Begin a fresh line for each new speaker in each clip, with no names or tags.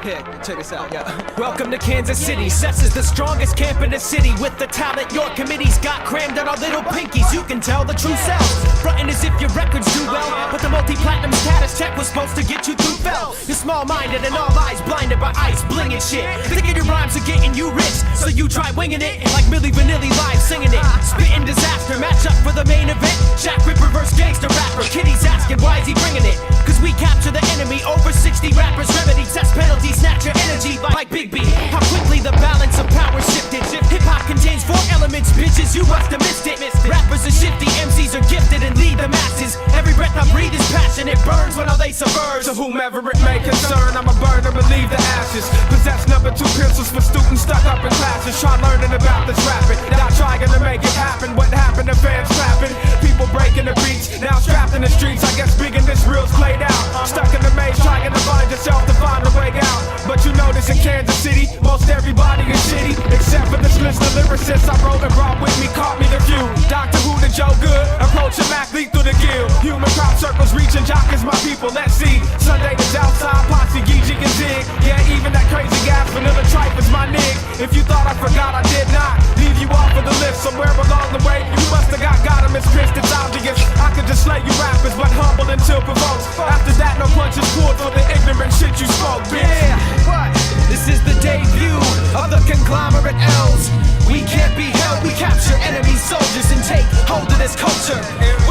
Here, check this out, yeah. Welcome to Kansas City. CES is the strongest camp in the city. With the talent your committees got crammed in our little pinkies. You can tell the true self. Frontin' as if your records do well, but the multi-platinum status check was supposed to get you through fell. You're small-minded and all eyes blinded by ice, blingin' shit. Thinking your rhymes are getting you rich, so you try winging it like Milli Vanilli live singing it. Spittin' disaster, match up for the main event. Shaq Ripper vs. gangster rapper. Kitty's asking why is he bringing it? Cause we capture the enemy. Over 60 rappers remedy test penalties. Snatch your energy like Big B. How quickly the balance of power shifted. Hip-hop contains 4 elements, bitches, you must have missed it. Rappers are shifty, MCs are gifted and lead the masses. Every breath I breathe is passion, it burns when all they subvert.
To whomever it may concern, I'ma burn and relieve the ashes. Possess number 2 pencils for students stuck up in classes. Try learning about this rapping, not trying to make it happen. What happened to fans clapping? People breaking the beats, now strapped in the streets. I guess big in this real's played out. Stuck in the maze, trying to find yourself to find a way out. But you notice in Kansas City, most everybody is shitty, except for this list of lyricists I wrote and brought with me, caught me the view. Dr. Who to Joe Good, approaching Mac through the guild. Human crop circles reaching jockers, my people, let's see. Sunday is outside, posse, Gigi and Zig. Yeah, even that crazy gas, vanilla tripe is my nig. If you thought I forgot, I did not. Leave you off of the list, somewhere along the way, you must have got him mispissed, it's obvious. I could just slay you rappers, but humble until provoked. After that, no punches pulled for the ignorant shit you spoke, bitch.
Yeah, what? This is the debut of the conglomerate L's. We can't be held, we capture enemy soldiers and take hold of this culture.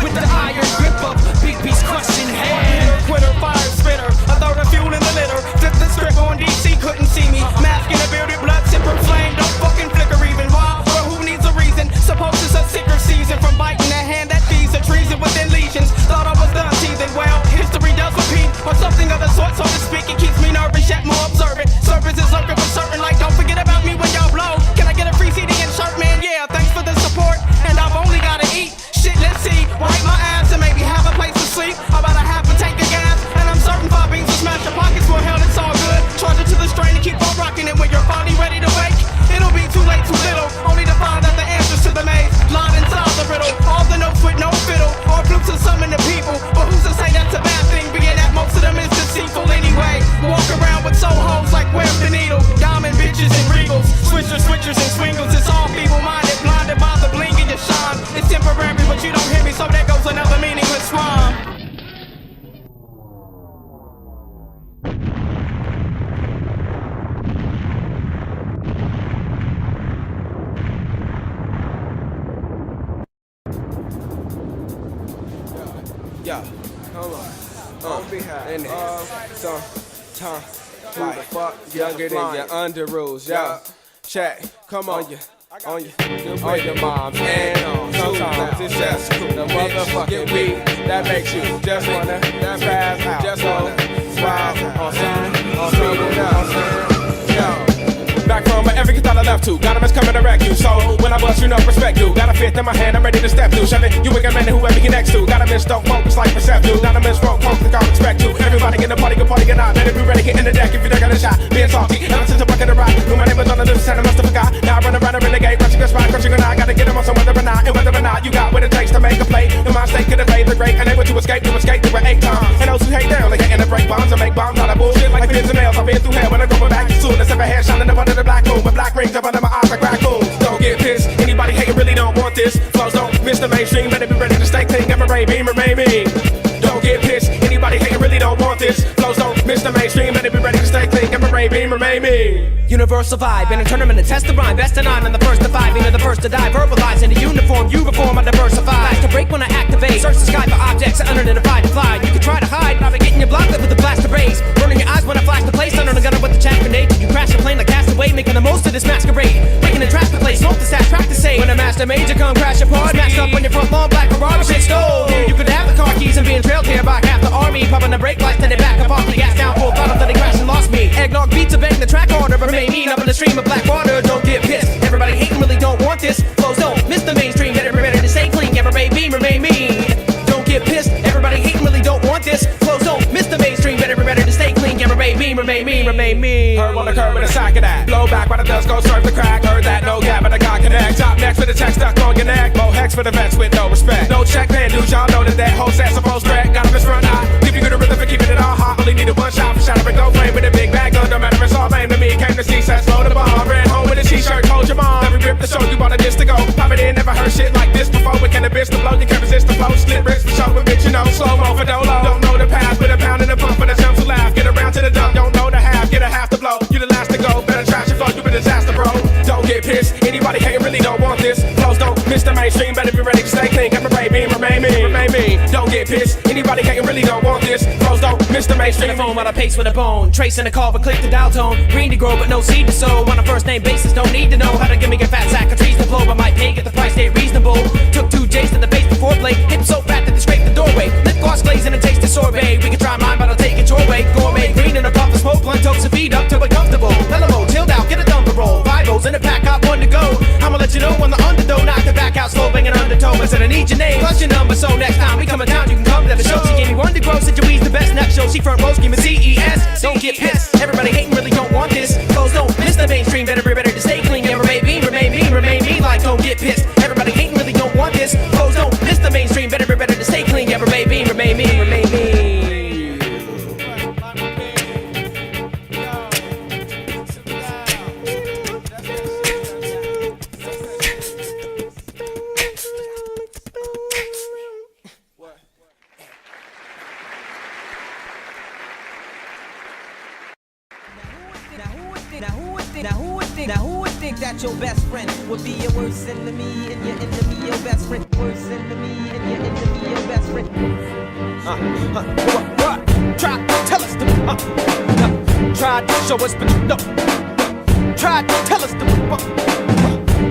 With the iron grip of Big B's crushing hand.
Quitter, fire spitter, I throw the fuel in the litter. Flip the script on DC, couldn't see me. Mask in a bearded blood, sipper flame, don't fucking flicker even. Why? Well, who needs a reason? Suppose it's a sicker season from biting the hand that feeds the treason within legions. Thought I was done teasing, well, history does repeat, or something of the sort, so to speak. It keeps me nervous, yet more observant. Service is lurking for certain, like don't forget about me when y'all blow. Can I get a free CD and shirt, man? Yeah, thanks for the support, and I've only gotta eat. Shit, let's see, wipe my ass and maybe have a place to sleep. About a half a tank of gas, and I'm certain 5 beans will smash your pockets. Well, hell, it's all good. Charge it to the strain and keep on rocking it when you're finally ready to wake. It'll be too late, too little, only to find out the answers to the maze. Line inside the riddle, all the notes with no fiddle, or flutes to summon the people. But who's to say that's a bad thing, being that most of them is deceitful anyway. Walk around with soul hoes like where's the needle? Diamond bitches and regals, switchers and swingles. It's all feeble-minded, blinded by the bling in your shine. It's temporary, but you don't hear me, so there goes another meaningless rhyme.
Yeah, hold on. And some time, who the fuck younger than your under rules? Yeah, check, come on, on your mom's and sometimes it's just cool. The motherfucking weed that makes you just wanna spaz out, just wanna spaz on speed now. Back from wherever you thought I left to. Got 'em is coming to wreck you. So when I bust, you know, respect you. Got a fifth in my hand, I'm ready to step through. Shoving you wicked man, whoever you next to. Got 'em in stone focus like perceptive. Got 'em in stroke focus, I expect you. Everybody get the party, good party, get out. Better be ready, get in the deck if you don't got a shot. Being salty, ever since a bucket of rock. Knew my name was on the loose, and I must have forgot. Now I run around and renegade, crushing a spot, crushing a knot. Gotta get 'em on some whether or not, and whether or not you got what it takes to make a play. The mind state could evade the great, unable to escape through 8 times. And those who hate down, they getting to break bombs and make bombs out of bullshit like pins and nails. I've been through hell when I'm going back soon. Let's have a head shining up under the black moon with black rings up under my eyes like raccoons. Don't get pissed. Anybody hating really don't want this. Flows don't miss the mainstream. Better be ready to stay clean. Ever remain me. Don't get pissed. Anybody hating really don't want this. Flows don't miss the mainstream. Better be ready to stay clean. Ever remain me.
Universal vibe, in a tournament to test the rhyme. Best of 9 and the first to 5. Either the first to die, verbalize in a uniform. You reform, I diversify. Flash to break when I activate. Search the sky for objects unidentified to fly. You can try to hide, but I'll be getting your block lit with a blast of rays. Burning your eyes when I flash the place. Under the gunner with the chaff grenade. You crash the plane like castaway, making the most of this masquerade. Breaking and trash the place, smoke the stash, practice say. When a master major come crash your party. Smashed up on your front lawn, black Ferrari, shit stole. You could have the car keys and being trailed here by half the army. Popping the brake lights, then they back up off the gas down full throttle, then they crash and lost me. Eggnog beats are bang the track harder, remain mean up in the stream of black water. Don't get pissed. Everybody hating really don't want this. Flows don't miss the mainstream. Better be ready to stay clean. Ever remain mean. Don't get pissed. Everybody hating really don't want this. Flows don't miss the mainstream.
the curb with a sack of that. Blow back while the dust go serve the crack. Heard that, no gap, but I got connect. Top next with the check stuck on your neck. Mo hex for the vets with no respect. No check, man, dudes, y'all know that whole set's supposed to got him his front eye. Give you good rhythm for keeping it all hot. Only needed one shot for shattering no frame with a big bag gun. No matter, it's all lame to me. Came to CES, slow the bar. Ran home with a t-shirt, told your mom. Every rip the show, you wanted this to go. Pop it in, never heard shit like this before. With cannabis to blow, you can't resist the flow. Split wrist for show, but bitch, you know. Slow mo for dolo. Don't know the path, but a pound in the pump for the jump to laugh. Get around to the dump, don't know the half. Get a half to blow. You the last to go. Better trash your flow, you a disaster, bro. Don't get pissed. Anybody hating really don't want this. Flows don't miss the mainstream. Better be ready to stay clean. Got my brain beam, remain mean, remain mean. Don't get pissed. Anybody hating really don't want this. Flows don't miss the mainstream.
The phone while I pace with a bone. Tracing the call, but click the dial tone. Green to grow, but no seed to sow. On a first name basis, don't need to know how to give me a fat sack of trees to blow. But might pay, get the price stay reasonable. Took 2 J's to the face before play. Hip so fat that they scrape the doorway. Lip gloss glazing and taste the sorbet. We can try mine, but I'll take it your way. Gourmet green and a puff of smoke. Blunt toast and feed up till we're comfortable. Hello, chilled out, get a thumper roll. 5 O's in a pack, got 1 to go. I'ma let you know when the underdog knock the back out slow, banging undertow. I said I need your name, plus your number. So next time we coming down, you can come to the show. She gave me 1 to grow, said Joey's the best next show. She front row scheming CES. Don't get pissed. Everybody hating really don't want this. Clothes don't miss the mainstream. Better be better to stay clean. Yeah, remain mean, remain mean, remain mean. Like don't get pissed. Everybody hating really don't want this. Clothes don't miss the mainstream. Better be better to stay clean. Yeah, remain mean, remain mean, remain mean.
Now who would think that your best friend would be your worst enemy and your enemy your best friend? Worst enemy and your enemy your best friend.
What? Try to tell us the Try to show us, but you know. Try to tell us the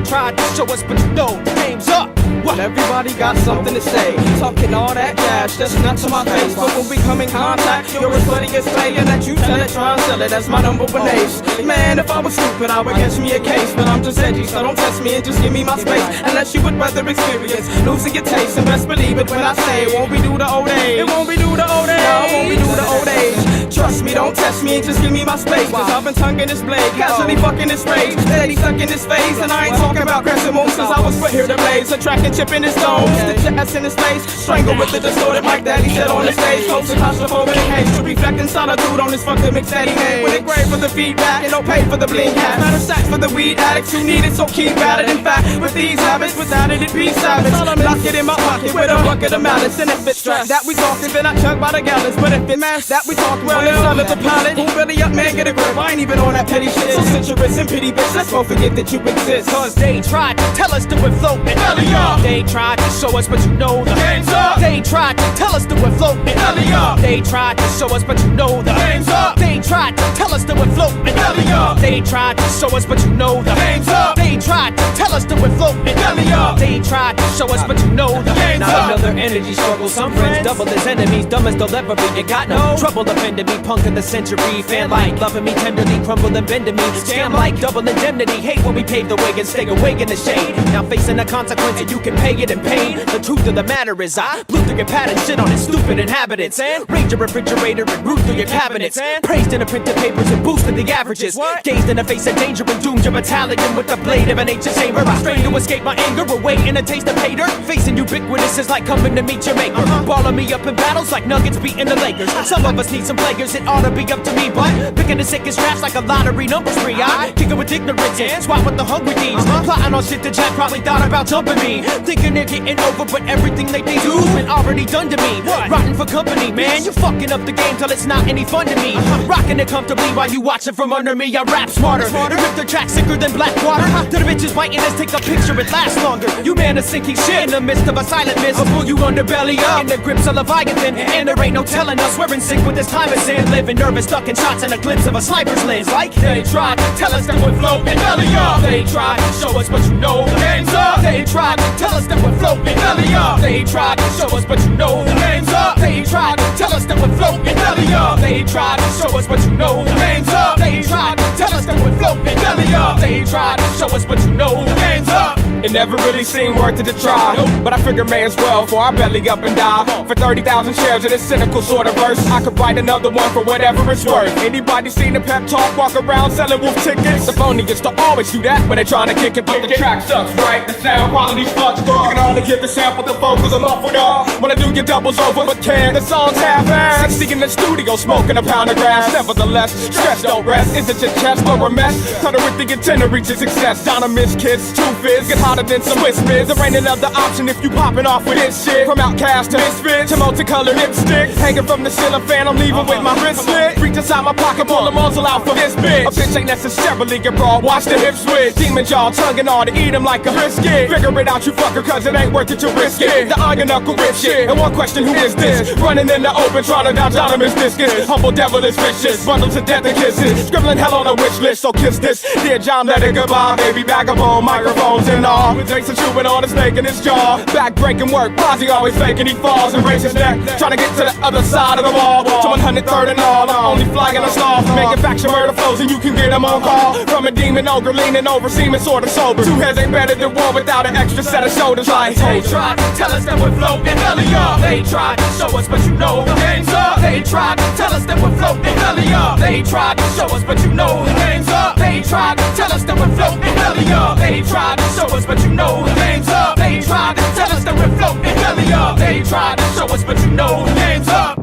Try to show us, but you know the game's up.
Well, everybody got something to say, talking all that cash, that's not to my face. But when we come in contact, you're as funny as player that you tell it, try and sell it, that's my number one ace. Man, if I was stupid, I would catch me a case. But I'm just edgy, so don't test me and just give me my space. Unless you would rather experience losing your taste. And best believe it when I say it won't be due to old age. It won't be due to old age. No, it won't be due to old age. Trust me, don't test me and just give me my space. Cause I've been tonguing this blade, casually fucking this rage. Steady stuck in his face, and I ain't talking about crescent moves. Cause I was put here to blaze, a track and chip in his dome. Stick your ass in his face, strangle with the distorted mic that he said on the stage. Close to claustrophobic case, to reflecting solitude on this fucking mix that he made. With it grave for the feedback and no pay for the bling hat. Matter of fact for the weed addicts who need it, so keep at it. In fact, with these habits, without it, it'd be savage. Lock it in my pocket with a bucket of malice. And if it's stress that we talking, then I chug by the gallons. But if it's mass that we talk, well, it's under the pilot. Who really up, man, get a grip. I ain't even on that petty shit. So sit your wrist and pity, bitch. Let's both forget that you exist.
Cause they tried to tell us to float and they tried to show us, but you know the game's up. They tried to tell us to float and they tried to show us, but you know the game's up. They tried to tell us to float and they tried to show us, but you know the game's up. They tried to tell us to float and they tried to show us, but you know the game's up. Not another energy struggle. Some friends double as enemies, dumb as they'll ever be. You got no trouble offending me, punk of the century. Fan like loving me tenderly, crumble and bend to me. Scam like double indemnity. Hate when we pave the way and stay away in the shade. Now facing the consequence and you can pay it in pain. The truth of the matter is I blew through your pattern, shit on its stupid inhabitants, and raid your refrigerator and root through your cabinets, praised in the printed papers and boosted the averages. Gazed in the face of danger and doomed your battalion with the blade of an ancient saber. I strain to escape my anger, awaiting a taste of hater. Facing ubiquitous is like coming to meet your maker. Balling me up in battles like Nuggets beating the Lakers. Some of us need some players, it ought to be up to me, but picking the sickest drafts like a lottery number spree. I kick it with ignorance and swap with the hungry thieves. Plotting on shit the Jack probably thought about jumping me. Thinking they're getting over, but everything they do's been already done to me. Rotten for company, man, you're fucking up the game till it's not any fun to me. Rocking it comfortably while you watching from under me. I rap smarter, and rip the track sicker than black water. To the bitches biting us, take a picture, it lasts longer. You man is sinking shit in the midst of a silent mist. I'll pull you underbelly up in the grips of Leviathan, and there ain't no telling us we're in sync with this time of sin. Living nervous, ducking shots in a glimpse of a sniper's lens. Like they tried to tell us that we're floating belly up. They tried to show us, but you know the game's up. They tried to tell us that we're floating belly up. They tried to show us, but you know the game's up. They tried to tell us that we're floating belly up. They tried to show us, but you know the game's up. They tried to tell us that we're floating belly belly up. They tried to show us, but you know who game's up.
It never really seemed worth it to try, but I figure may as well for our belly up and die. For 30,000 shares of this cynical sort of verse, I could write another one for whatever it's worth. Anybody seen a pep talk walk around selling wolf tickets? The phony gets to always do that when they trying to kick it, but the track sucks, right? The sound quality's fucked up. You can only get the sample, the vocals I'm off with all. When I do get doubles over, but can the song's half-assed? 60 in the studio smoking a pound of grass. Nevertheless, stress don't rest. Is it your chest or a mess? Cut it with the intent to reach success. Donomis kids, two fizz, get hotter than some Swiss mids. There ain't another option if you popping off with this shit. From outcast to misfit to multicolored lipstick, hanging from the ceiling fan, I'm leaving with my wrist slit. Reach inside my pocket, pull the muzzle out for this bitch. A bitch ain't necessarily get broad, watch the hip switch. Demon jaw, tongue all to eat him like a brisket. Figure it out, you fucker, cause it ain't worth it to risk it. The iron knuckle rip shit. And one question, who is this? Running in the open, trying to dodge Donomis discus. Humble devil is vicious, bundles of death and kisses. Scribbling hell on a wish list, so kiss this. Dear John, let it goodbye, baby. Vagabond, microphones and all. With Jason chewing on a snake in his jaw. Back-breaking work, Posy always faking, he falls and breaks his neck. Trying to get to the other side of the wall. To 103rd and all, I'm only flying a stall. Manufacture murder flows and you can get them on call. From a demon ogre leaning over, seeming sorta sober. Two heads ain't better than one without an extra set of shoulders like
They tried to tell us that we're floating belly up. They tried to show us, but you know the game's up. They tried to tell us that we're floating belly up. They tried to show us, but you know the game's up. They tried to tell us that we're floating belly up. They tried to show us, but you know the game's up. They tried to tell us that we're floating belly up. They tried to show us, but you know the game's up.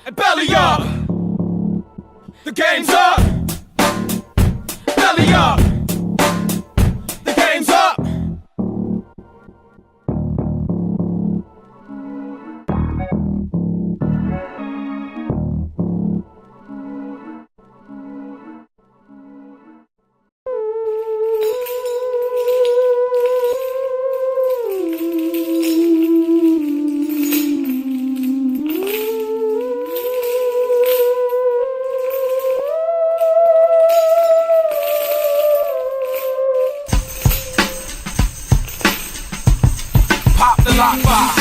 And belly up. The game's up. Belly up. The game's up.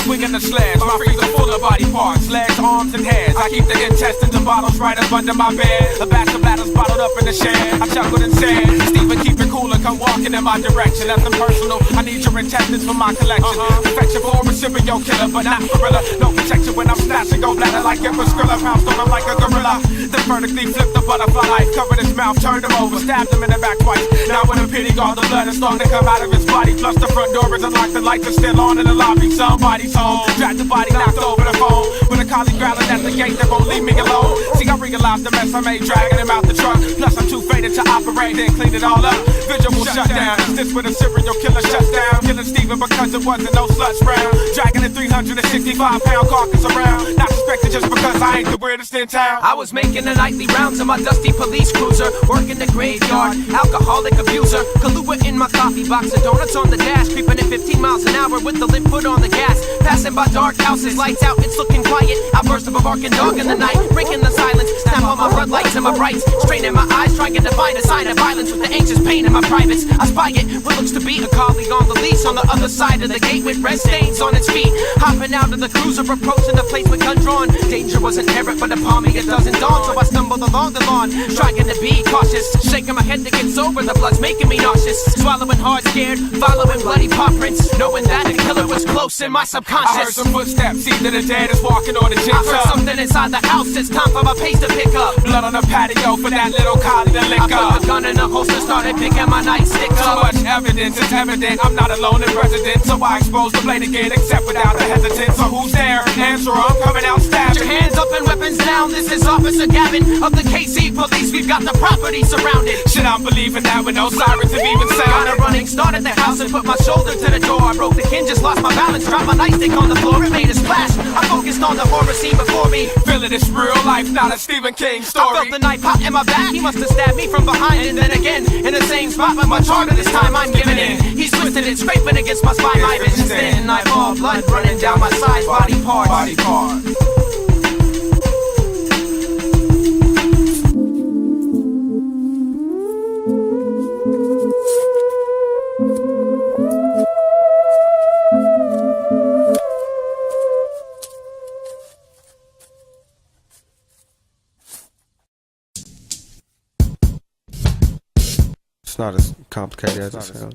Swinging the slash, my freezer full of body parts, legs, arms, and hands. I keep the intestines and bottles right up under my bed. A batch of battles bottled up in the shed. I chuckled and said, Steven, keep it cool and come walking in my direction. That's impersonal. I need your intestines for my collection. Perfection for a serial killer, but not gorilla. No protection when I'm snatching, go bladder like Emperor Skrilla. Pound storming like a gorilla. Then vertically flip the butterfly, covered his mouth, turned him over, stabbed him in the back twice. Now with a pity, all the blood is starting to come out of his body. Plus the front door is unlocked, the lights are still on in the lobby. Somebody's home. Drag the body knocked over the phone. With a collie growling at the gate that won't leave me alone. See, I realized the mess I made dragging him out the truck. Plus I'm too faded to operate, then clean it all up. Visual shutdown. Is this where the serial killer shuts down? Killing Steven because it wasn't no sluts round. Dragging a 365-pound carcass around. Not suspected just because I ain't the weirdest in town.
I was making the nightly rounds in my dusty police cruiser, working the graveyard, alcoholic abuser. Kahlua in my coffee box of donuts on the dash, creeping at 15 miles an hour with the lit foot on the gas. Passing by dark houses, lights out, it's looking quiet. Outburst of a barking dog in the night, breaking the silence. Snap on my red lights and my brights, straining my eyes, trying to find a sign of violence with the anxious pain in my privates. I spy it, what looks to be a colleague on the leash on the other side of the gate with red stains on its feet. Hopping out of the cruiser, approaching the place with gun drawn. Danger was inherent, but upon me it doesn't dawn. So I stumbled along the lawn, trying to be cautious, shaking my head to get sober. The blood's making me nauseous, swallowing hard, scared, following bloody paw prints, knowing that the killer was close in my subconscious.
I heard some footsteps, either the dead is walking or the
I
jig's
heard
up.
something inside the house, it's time for my pace to pick up.
Blood on the patio for that little collie to lick
I put
up.
the gun in the holster, started picking my nightstick
So
up.
much evidence, it's evident I'm not alone in residence. So I expose the blade again, except without the hesitance. So who's there? Answer, I'm coming out
Put your
stabbing.
hands up and weapons down, this is Officer Gavin of the KC Police. We've got the property surrounded.
Shit, I'm believing that with no sirens have even
Got a
sounded.
running start at the house and put my shoulder to the door. I broke the hinges, lost my balance, dropped my nightstick on the floor. It made a splash. I focused on the horror scene before me.
Feeling it's real life, not a Stephen King
I
story.
felt the knife hot in my back. He must have stabbed me from behind. And then again, in the same spot, but much harder this time. I'm giving in. He's twisted it, scraping against my spine. My vision's thin. Eyeball blood running down my side. Body parts.
Body part. It's not as complicated as it sounds.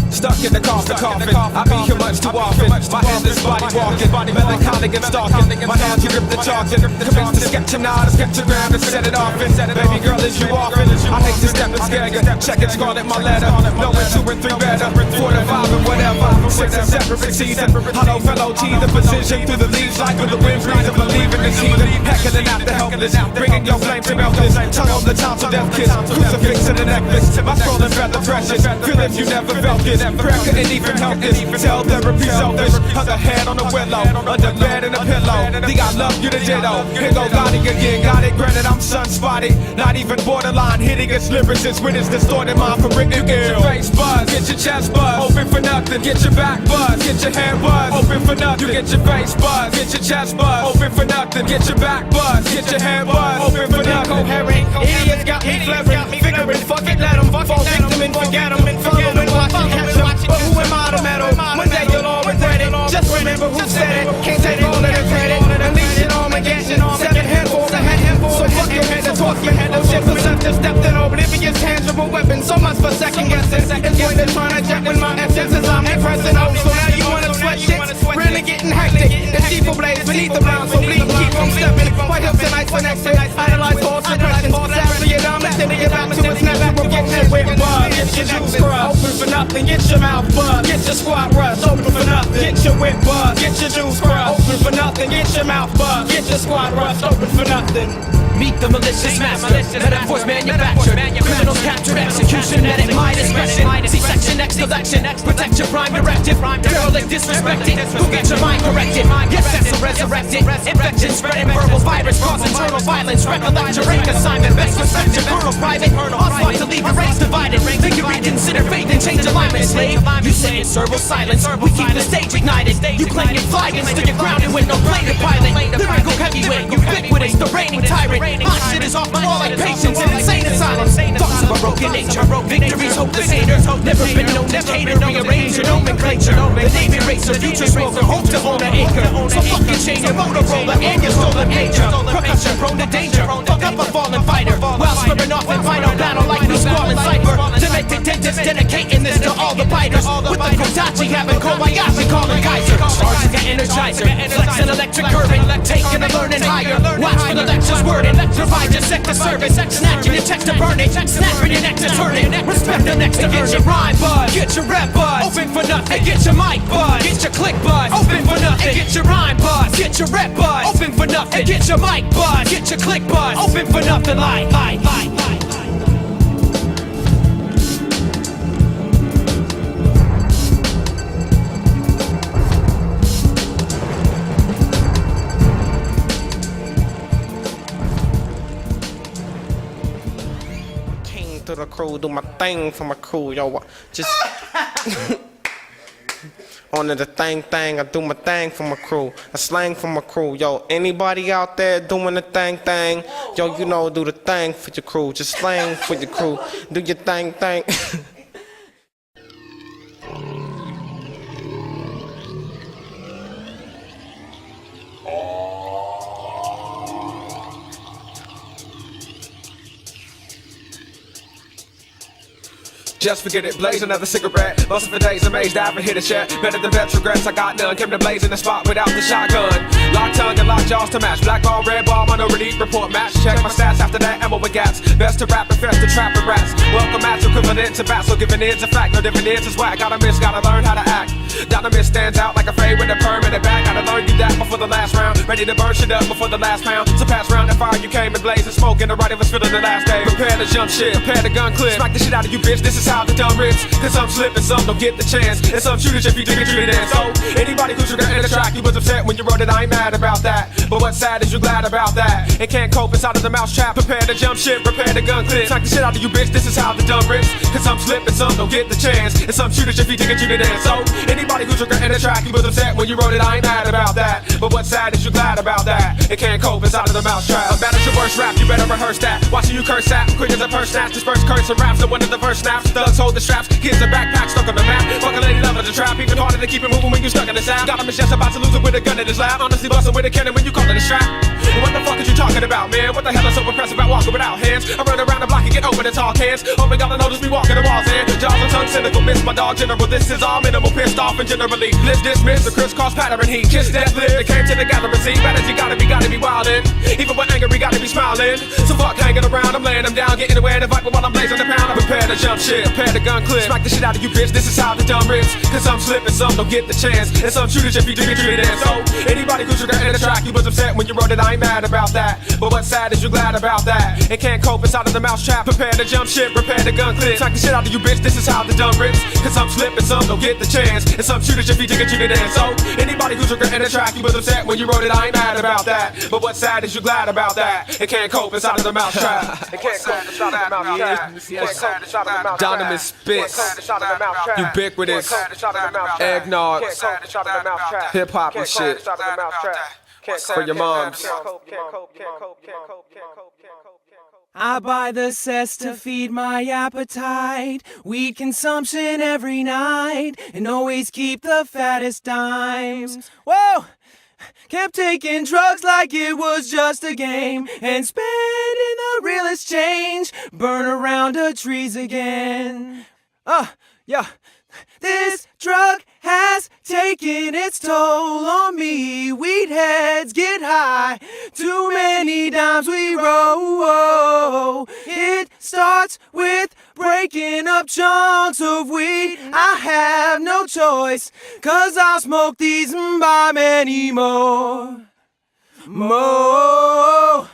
Stuck in the coffin, I be here much too often. My endless body walking, melancholic and stalking. My hands grip the chalking, convinced to sketch and not a sketchogram and set it off. Baby girl, is you often? I hate to step and scare you. Check it, scarlet my letter. Knowing 2 and 3 better, 4 to 5 and whatever. 6 and separate season. Hello, fellow T, the position through the leaves like with the wind breeze. I believe in this heathen. Heckling out the helpless, bringing your flame to melt this. Tongue on the town to death kiss, crucifix and a necklace. My scrolling feather precious. Feel if you never felt this. Prayer couldn't even help this. Tell therapy selfish. Hung a head on a willow, under bed in a pillow. Think I love you to ditto. Here go Gotti again. Got it, granted I'm sunspotty. Not even borderline. Hitting its lyricist with his distorted mind for written ill. Get your face buzz, get your chest buzz. Open for nothing. Get your back buzz, get your head buzz. Open for nothing. You get your face buzz, get your chest buzz. Open for nothing. Get your back buzz, get your head buzz. Open for nothing. Idiots got me flipping, figuring fuck it, let 'em fall victim and forget 'em and follow and watch them catch 'em. But who am I to meddle? One day you'll all regret it. Just remember who said it. Can't take all of the credit. Unleash it on again. 7 handfuls, a handful. So fuck your head and talk your head. No shit for such a stepped in oblivious tangible weapon. So much for second guessing. It's when they're trying to check with my essence as I'm impressing. Oh, so now you wanna sweat shit? Really getting hectic. The cheaper blades beneath the brown, so bleed. Keep on stepping. White hips and ice for next to idolize false impressions. Sadly, you're dumb. Sending it back to its natural. Get that with buzz. Get your juice scrub. Open for nothing. Get your mouth buzz. Get your squat rust. Open for nothing. Get your whip buzz. Get your juice scrub. Open for nothing. Get your mouth buzz. Get your squat rust. Open for nothing.
Meet the malicious master, metaphors manufactured, criminals captured, execution at at my discretion. C-section, X collection, protect your prime directive. Derelict, disrespected, who get your mind corrected? Yes, that's a resurrected. Infection spreading verbal virus, cause internal violence. Recollect your rank assignment, best respected. Colonel private, onslaught to leave your ranks divided. Think you reconsider faith and change alignment, slave. You say it's servo silence, we keep the stage ignited. You claim you fly and still you're grounded with no plane to pilot. Lyrical heavyweight, ubiquitous, the reigning tyrant. My shit is off the wall like patience in insane asylums. Thoughts of a broken nature, victories hopeless haters. Never been known to cater, rearrange your nomenclature. The name eraser, future smoker, hope to own an acre. So fucking change your Motorola and your stolen nature. Percussion prone to danger, fuck up a fallen fighter. While slurring off in final battle like new squall cipher. Demented dentists dedicating this to all the biters. With the Kodachi having Kobayashi calling Kaiser. Stars to the energizer, flex an electric current. Taking and learning higher, watch for the lectures worded. Provide your sector service, snatching your text to burn it, snapping your neck to turn it. Respect the next to get your rhyme buzz, get your rap buzz, open for nothing, get your mic buzz, get your click buzz, open for nothing, get your rhyme buzz, get your rap buzz, open for nothing, get your mic buzz, get your click buzz, open for nothing, like.
To the crew, do my thing for my crew, yo. Just on to the thing, I do my thing for my crew. I slang for my crew, yo. Anybody out there doing the thing, yo, you know, do the thing for your crew. Just slang for your crew, do your thing.
Just forget it, blaze another cigarette. Bustin' for days, amazed I haven't hit a shit. Better than vets, regrets, I got none. Came to blaze in the spot without the shotgun. Lock tongue and lock jaws to match. Black ball, red ball, minority report match. Check my stats after that, ammo with gaps. Best to rap and fest to trap and rats. Welcome match equivalent to bat, so giving it's a fact. No dividends is whack. Gotta miss, gotta learn how to act. Gotta miss stands out like a fade with a permanent back. Gotta learn you that before the last round. Ready to burn shit up before the last pound. So pass round and fire, you came and blazing smoke. And the right of us feeling the last day. Prepare to jump shit, prepare the gun clip. Smack the shit out of you, bitch. This is how the dumb rinse. Cause some slip and some don't get the chance. And some shooters if you dig it, treat it in. So anybody who's regretting the track, you was upset when you wrote it, I ain't mad about that. But what's sad is you glad about that. It can't cope inside of the mouse trap. Prepare to jump shit, prepare the gun clip. Smack the shit out of you, bitch. This is how the dumb rinse. Cause some slip and some don't get the chance. And some shooters if you dig it, treat it in. So anybody who's regretting the track, you was upset when you wrote it, I ain't mad about that. But what's sad is you glad about that. It can't cope inside of the mouse trap. I'm bad at your worst rap, you better rehearse that. Watching you curse that, quick as a purse snatch. Disperse curse and raps, the one of the first snaps. Thugs hold the straps, kids in backpacks stuck on the map. Fucking lady love the trap, even harder to keep it moving when you stuck in the sap. Got him just about to lose it with a gun in his lap. Honestly bustin' with a cannon when you call it a strap.
What the fuck is you talking about, man? What the hell is so impressive about walking without hands? I run around the block and get open and talk hands. Hoping y'all notice me walking the walls, and jaws and tongue cynical, miss my dog general. This is all minimal, pissed off and generally bliss dismiss the crisscross pattern. He kissed death lip. They came to the gathering, see, bad as you gotta be wildin'. Even with anger, we gotta be smiling. So fuck hanging around, I'm laying them down, getting away to fight, but while I'm blazing the pound, I'm prepared to jump shit, prepare to gun clip, smack the shit out of you, bitch. This is how the dumb rips. Cause some slip and some don't get the chance, and some shooters if you do get treated. So anybody who's regretting the track, you was upset when you wrote it. I ain't mad about that, but what's sad is you glad about that. It can't cope inside of the mousetrap. Prepare to jump shit, prepare to gun clip, smack the shit out of you, bitch. This is how the dumb rips. Cause some slip and some don't get the chance, and some shooters if you do get treated. So anybody who's regretting the track, you was upset when you wrote it. I ain't mad about that, but what's sad is you glad about that. It can't cope inside of the mousetrap. It can't cope inside of the mousetrap. Donovan spits, ubiquitous, eggnog, hip hop and shit for your moms.
I buy the cess to feed my appetite, weed consumption every night, and always keep the fattest dimes. Whoa! Kept taking drugs like it was just a game, and spending the realest change, burn around the trees again. Yeah. This drug has taken its toll on me. Weed heads get high, too many dimes we roll. It starts with breaking up chunks of weed. I have no choice, cause I'll smoke these and buy many more. More.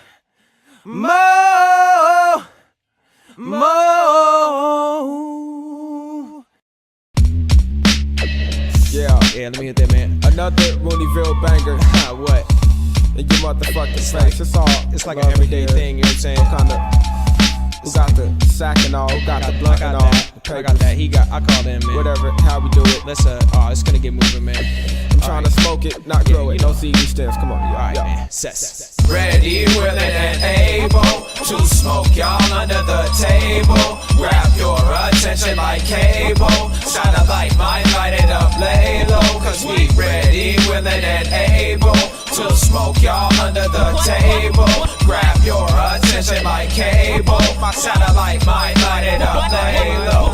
Yeah, let me hit that, man. Another Rooneyville banger. What? In your motherfucking face. It's like an everyday thing, you know what I'm saying? Who got the sack and all? Who got the blunt and all?
I got that. I called him, man.
Whatever, how we do it.
It's gonna get moving, man.
I'm trying to smoke it, not grow it. No CD stems, come on.
Alright, man. Cess.
Ready, willing, and able to smoke y'all under the table. Grab your attention like cable. Shine a light, might light it up, lay low. Cause we ready, willing, and able to smoke y'all under the table. Grab your attention like cable. My satellite might light it up, lay low.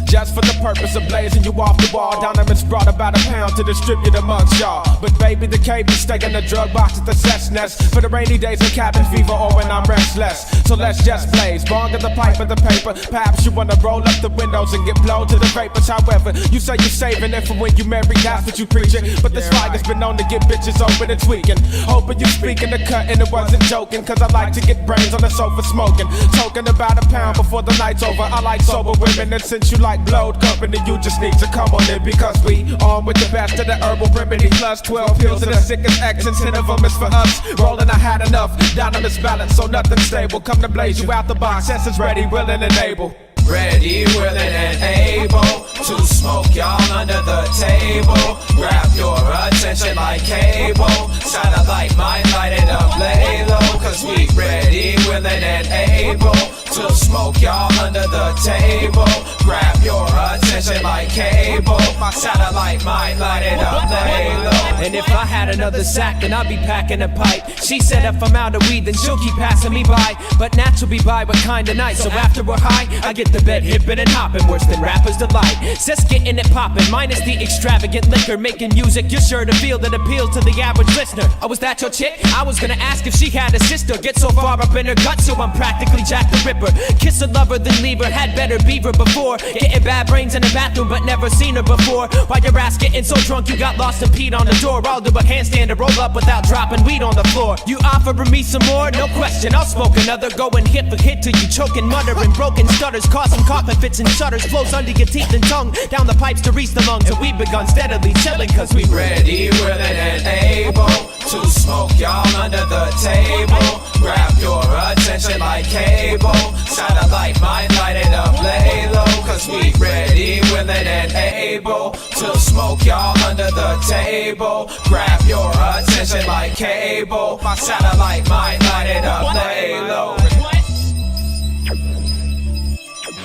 Just for the purpose of blazing you off the wall. Dynamics brought about a pound to distribute amongst y'all. But baby, the KB stay in the drug box at the cess nest for the rainy days of cabin fever or when I'm restless. So let's just blaze, bong of the pipe of the paper. Perhaps you wanna roll up the windows and get blown to the vapors. However, you say you're saving it for when you marry, that's what you preaching. But this fire's been known to get bitches open and tweaking. Hoping you speaking the cut and it wasn't joking. Cause I like to get brains on the sofa smoking. Talking about a pound before the night's over. I like sober women, and since you like blowed company, you just need to come on in. Because we on with the best of the herbal remedy. Plus 12 pills of the sickest X, and 10 of them is for us. Rolling, I had enough. Dynamics balance, so nothing stable. Come to blaze you out the box. Cess is ready, willing, and able.
Ready, willing, and able to smoke y'all under the table. Grab your attention like cable. Shine a light, might light it up, lay low. Cause we ready, willing, and able to smoke y'all under the table. Grab your attention like cable. My satellite might light it up, lay low.
And if I had another sack, then I'd be packing a pipe. She said if I'm out of weed, then she'll keep passing me by. But natural be by, but kinda nice. So after we're high, I get the bed hippin' and hoppin', worse than rappers delight. Says getting it poppin', minus the extravagant liquor. Making music, you're sure to feel that appeals to the average listener. Oh, was that your chick? I was gonna ask if she had a sister. Get so far up in her gut, so I'm practically Jack the Ripper. Kiss a lover, then leave her, had better beaver before. Getting bad brains in the bathroom, but never seen her before. Why your ass getting so drunk you got lost and peed on the door? I'll do a handstand to roll up without dropping weed on the floor. You offering me some more? No question, I'll smoke another. Going hit for hit till you choking, muttering broken stutters, causing coughing fits and shudders. Flows under your teeth and tongue, down the pipes to reach the lungs. And we've begun steadily chilling, cause we
ready, willing, and able to smoke y'all under the table. Grab your attention like cable. Shine a light, might light it up, lay low. Cause we ready, willing, and able to smoke y'all under the table. Grab your attention like cable. My satellite might light it up, lay low.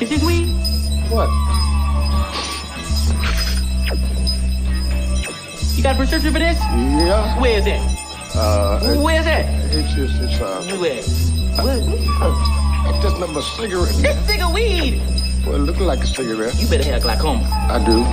Is this weed?
What?
You got a prescription for this?
Yeah.
Where is it? Where's that?
Where? Just number cigarette.
This nigga weed.
Well, it looks like a cigarette.
You better have glaucoma.
I do.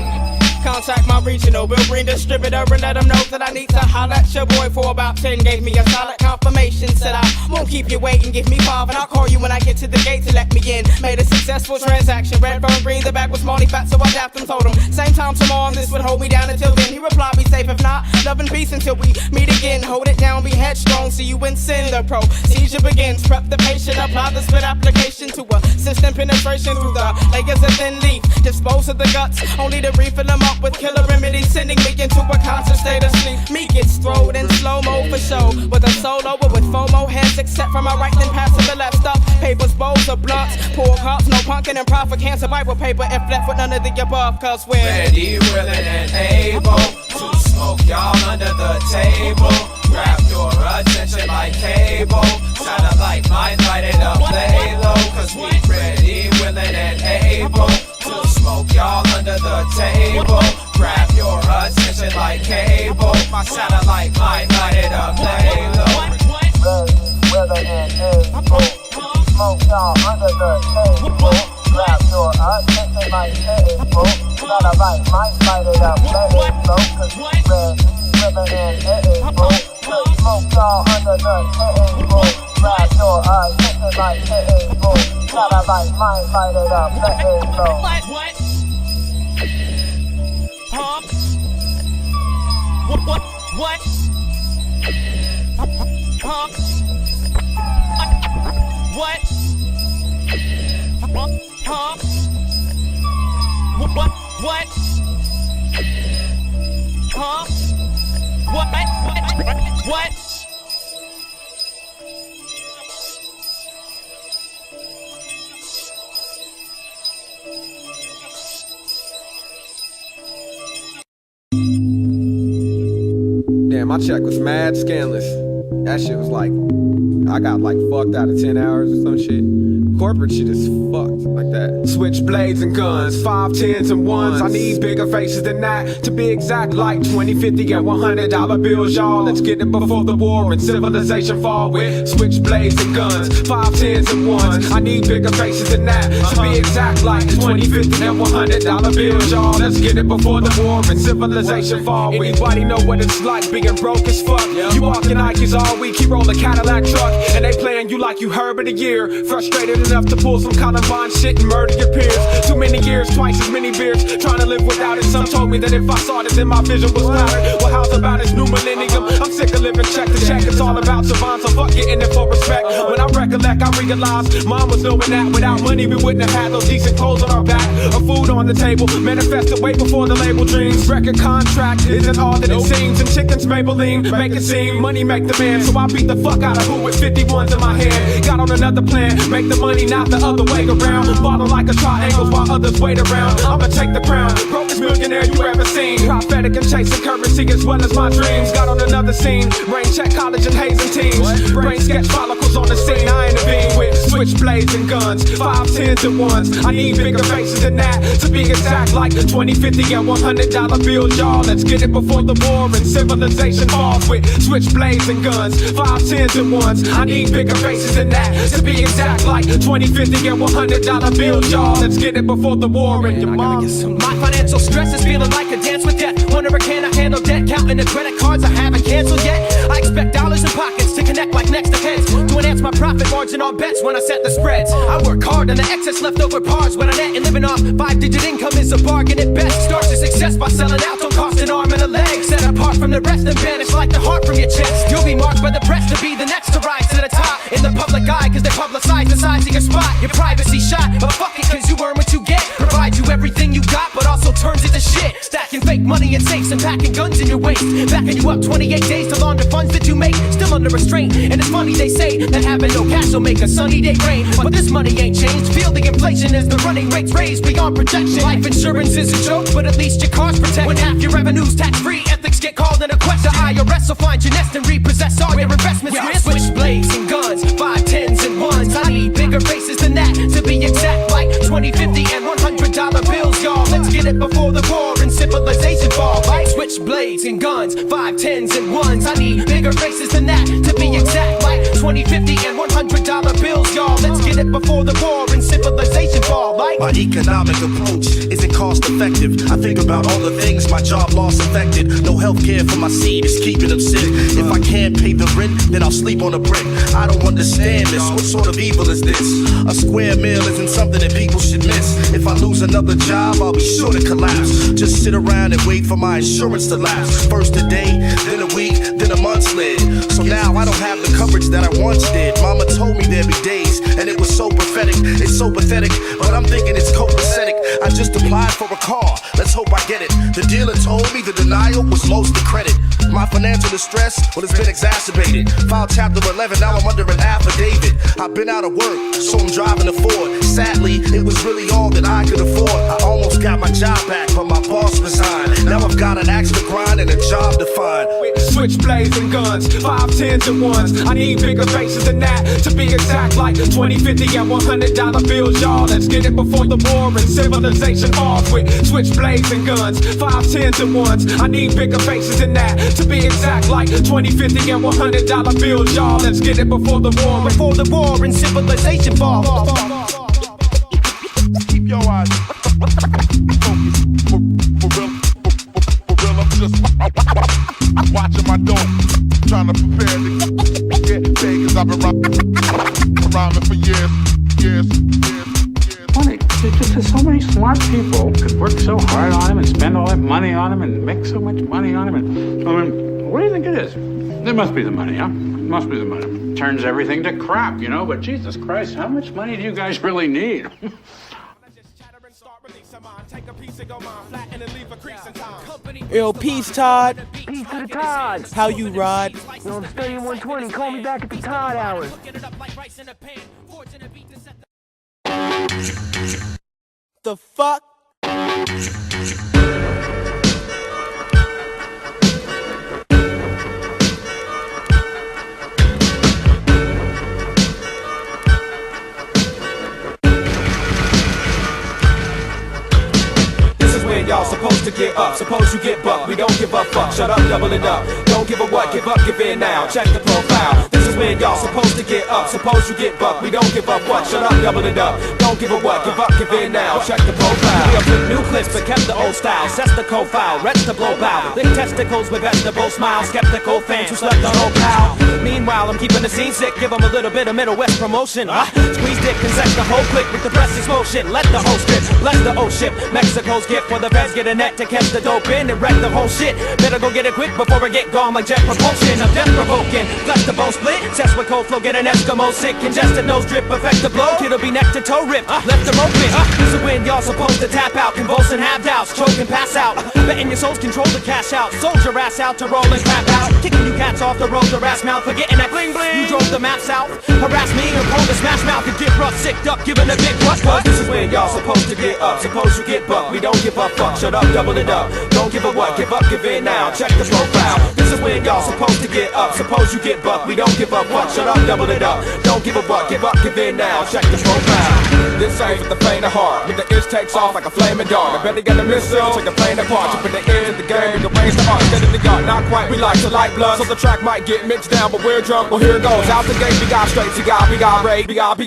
Contact my regional Bill Green distributor and let him know that I need to holler at your boy for about 10. Gave me a solid confirmation, said I won't keep you waiting. Give me 5 and I'll call you when I get to the gate to let me in. Made a successful transaction. Red bone green, the bag was small, fat, so I dapped him, told him same time tomorrow this would hold me down until then. He replied, be safe if not, love and peace until we meet again. Hold it down, be headstrong, see you in sin. The procedure begins. Prep the patient, apply the spit application to a system penetration through the layers of thin leaf. Dispose of the guts, only to refill them up with killer remedies, sending me into a conscious state of sleep. Me gets throwed in slow-mo for show, with a solo but with FOMO heads, except for my right then pass to the left. Stuff papers, bowls of blunts, poor cops, no punkin' and profit, cancer Bible paper, if left with none of the above, cause we're
ready, willing, and able to smoke y'all under the table. Grab your attention like cable. Satellite might light it up, lay low, cause we ready, willing, and able to smoke y'all under the table. Grab your attention like cable. My satellite might light it up, lay low.
Ready, willing, and able. Smoke y'all under the table. Grab your attention like cable. Satellite might light it up, lay low, cause we ready, willing, and able. Smoke y'all under the table. Grab your attention like cable. Satellite might light it up, lay low.
What? Huh? What? Huh? What? Huh? What? Huh? What?
Damn, my check was mad scandalous. That shit was like, I got like fucked out of 10 hours or some shit. Corporate shit is fucked like that. Switchblades and guns, 5, 10s and 1s. I need bigger faces than that. To be exact, like 20, 50 and $100 bills, y'all. Let's get it before the war and civilization fall with switchblades and guns, 5, 10s and 1s. I need bigger faces than that. To be exact, like 20, 50 and $100 bills, y'all. Let's get it before the war and civilization fall with. Anybody know what it's like being broke as fuck? You walking Nikes all week, you roll a Cadillac truck, and they playing you like you Herb of the Year. Frustrated enough to pull some Columbine shit and murder your peers. Too many years, twice as many beers, trying to live without it. Some told me that if I saw this, then my vision was clouded. Well, how's about this new millennium? I'm sick of living check to check. It's all about survival, so fuck getting it for respect. When I recollect, I realized mom was knowing that without money we wouldn't have had those decent clothes on our back, or food on the table. Manifested way before the label dreams. Record contract isn't all that it seems, and chickens Maybelline make it seem money make the man. So I beat the fuck out of who with 51s in my hand. Got on another plan, make the money, not the other way around. Bottle like a triangle while others wait around. I'ma take the crown, brokest millionaire you ever seen. Prophetic and chasing currency as well as my dreams. Got on another scene, brain check college and hazing teens. Brain sketch follicles on the scene, I intervene with switchblades and guns, 5, 10s and 1s. I need bigger faces than that, to be exact, like 20, 50 and $100 bills, y'all. Let's get it before the war and civilization falls with switchblades and guns, 5, 10s and 1s. I need bigger faces than that, to be exact, like 20, 50 and $100 bills, y'all. Let's get it before the war and your mom.
My financial stress is feeling like a dance with death. Wondering can I handle debt? Counting the credit cards I haven't canceled yet. I expect dollars in pockets to connect like next to heads, to enhance my profit margin on bets when I set the spreads. I work hard on the excess leftover bars when I net, and living off 5-digit income is a bargain at best. Starts to success by selling out, don't cost an arm and a leg. Set apart from the rest and banished like the heart from your chest. You'll be marked by the press to be the next to rise to the top in the public eye, cause they publicize the size of your spot. Your privacy shot, but fuck it, cause you earn what you get. Provide you everything you got, but also turns it to shit. Stacking fake money in safes and packing guns in your waist. Backing you up 28 days to launder funds that you make. Still under restraint, and it's funny they say that having no cash will make a sunny day rain. But this money ain't changed, feel the inflation as the running rates raised beyond projection. Life insurance is a joke, but at least your car's protected. When half your revenue's tax-free, ethics get called into question. The IRS will find your nest and repossess all your investments. Switchblades and guns, 5, 10s and 1s. I need bigger faces than that, to be exact, like 20, 50 and $100 bills, y'all. Let's get it before the war and civilization fall. Like switch
switchblades and guns, 510s and ones. I need bigger faces than that, to be exact, like 20, 50, and $100 bills, y'all. Let's get it before the war and civilization fall. Like
my economic approach isn't cost effective. I think about all the things my job loss affected. No health care for my seed is keeping them sick. If I can't pay the rent, then I'll sleep on a brick. I don't understand this. What sort of evil is this? A square meal isn't something that people should miss. If I lose another job, I'll be sure to collapse. Just sit around and wait for my insurance to lapse. First a day, then a week, then a month slid. So now I don't have the coverage that I once did. Mama told me there'd be days, and it was so prophetic. It's so pathetic, but I'm thinking it's copacetic. I just applied for a car, let's hope I get it. The dealer told me the denial was most the credit. My financial distress, well, it's been exacerbated. Filed chapter 11, now I'm under an affidavit. I've been out of work, so I'm driving a Ford. Sadly, it was really all that I could afford. I almost got my job back, but my boss resigned. Now I've got an axe to grind and a job to find.
Switchblades and guns, 510s and ones. I need bigger faces than that, to be exact, like 20, 50, and $100 bills, y'all. Let's get it before the war and civilization falls. With switchblades and guns, 510s and ones. I need bigger faces than that, to be exact, like 20, 50, and $100 bills, y'all. Let's get it before the war
and civilization falls.
Keep your eyes focused. For real, I'm just watching my door, trying to prepare to get paid, cause I've been rhyming for years.
Funny, there's so many smart people could work so hard on him and spend all that money on him and make so much money on him. And I mean, what do you think it is? It must be the money, huh? It must be the money. Turns everything to crap, you know? But Jesus Christ, how much money do you guys really need?
Yo, peace, Todd.
Peace to the Todds.
How you, Rod?
Yo, I'm studying 120. Call me back at the Todd hour.
The fuck?
Y'all supposed to get up, suppose you get bucked. We don't give a fuck, shut up, double it up. Don't give a what, give up, give in now. Check the profile. This is when y'all supposed to get up, suppose you get bucked. We don't give up what, shut up, double it up. Don't give a what, give up, give in now. Check the profile. We upload new clips but kept the old style. Sets the co-file, rest the blow bow. Lick testicles with vegetable smiles. Skeptical fans who slept on old pal. Meanwhile, I'm keeping the scene sick. Give them a little bit of Middle West promotion. Squeeze dick and sex the whole click with the breast explosion. Let the whole strip, bless the old ship. Mexico's gift for the feds get a net to catch the dope in and wreck the whole shit. Better go get it quick before I get gone like jet propulsion. I'm death provoking, flesh the bone split. Cess with cold flow, get an Eskimo sick. Congested nose drip, affect the blow. Kid'll be neck to toe ripped, left them open. This is when y'all supposed to tap out, convulsing half doubts, choke and pass out. Betting your souls control the cash out. Sold your ass out to roll and crap out. Kicking you cats off the road, your ass mouth, forgetting that bling bling. You drove the map south, harass me and prone to smash mouth and get rough, sicked up, giving a big rush. This is when y'all supposed to get up, suppose you get bucked. We don't give a fuck, shut up, double it up. Don't give a what, give up, give in now. Check the profile. This is when y'all supposed to get up, suppose you get bucked. We don't give up what, shut up, double it up. Don't give a what, give up, give in now. Check the profile.
This ain't for the faint of heart. When the itch takes off like a flaming dart. I better get a missile, take a plane apart. You put the edge of the game, we can raise the art. Instead of the art, not quite. We like to light blood, so the track might get mixed down, but we're drunk. Well, here it goes. Out the gate, we got straight, we got raid, we got.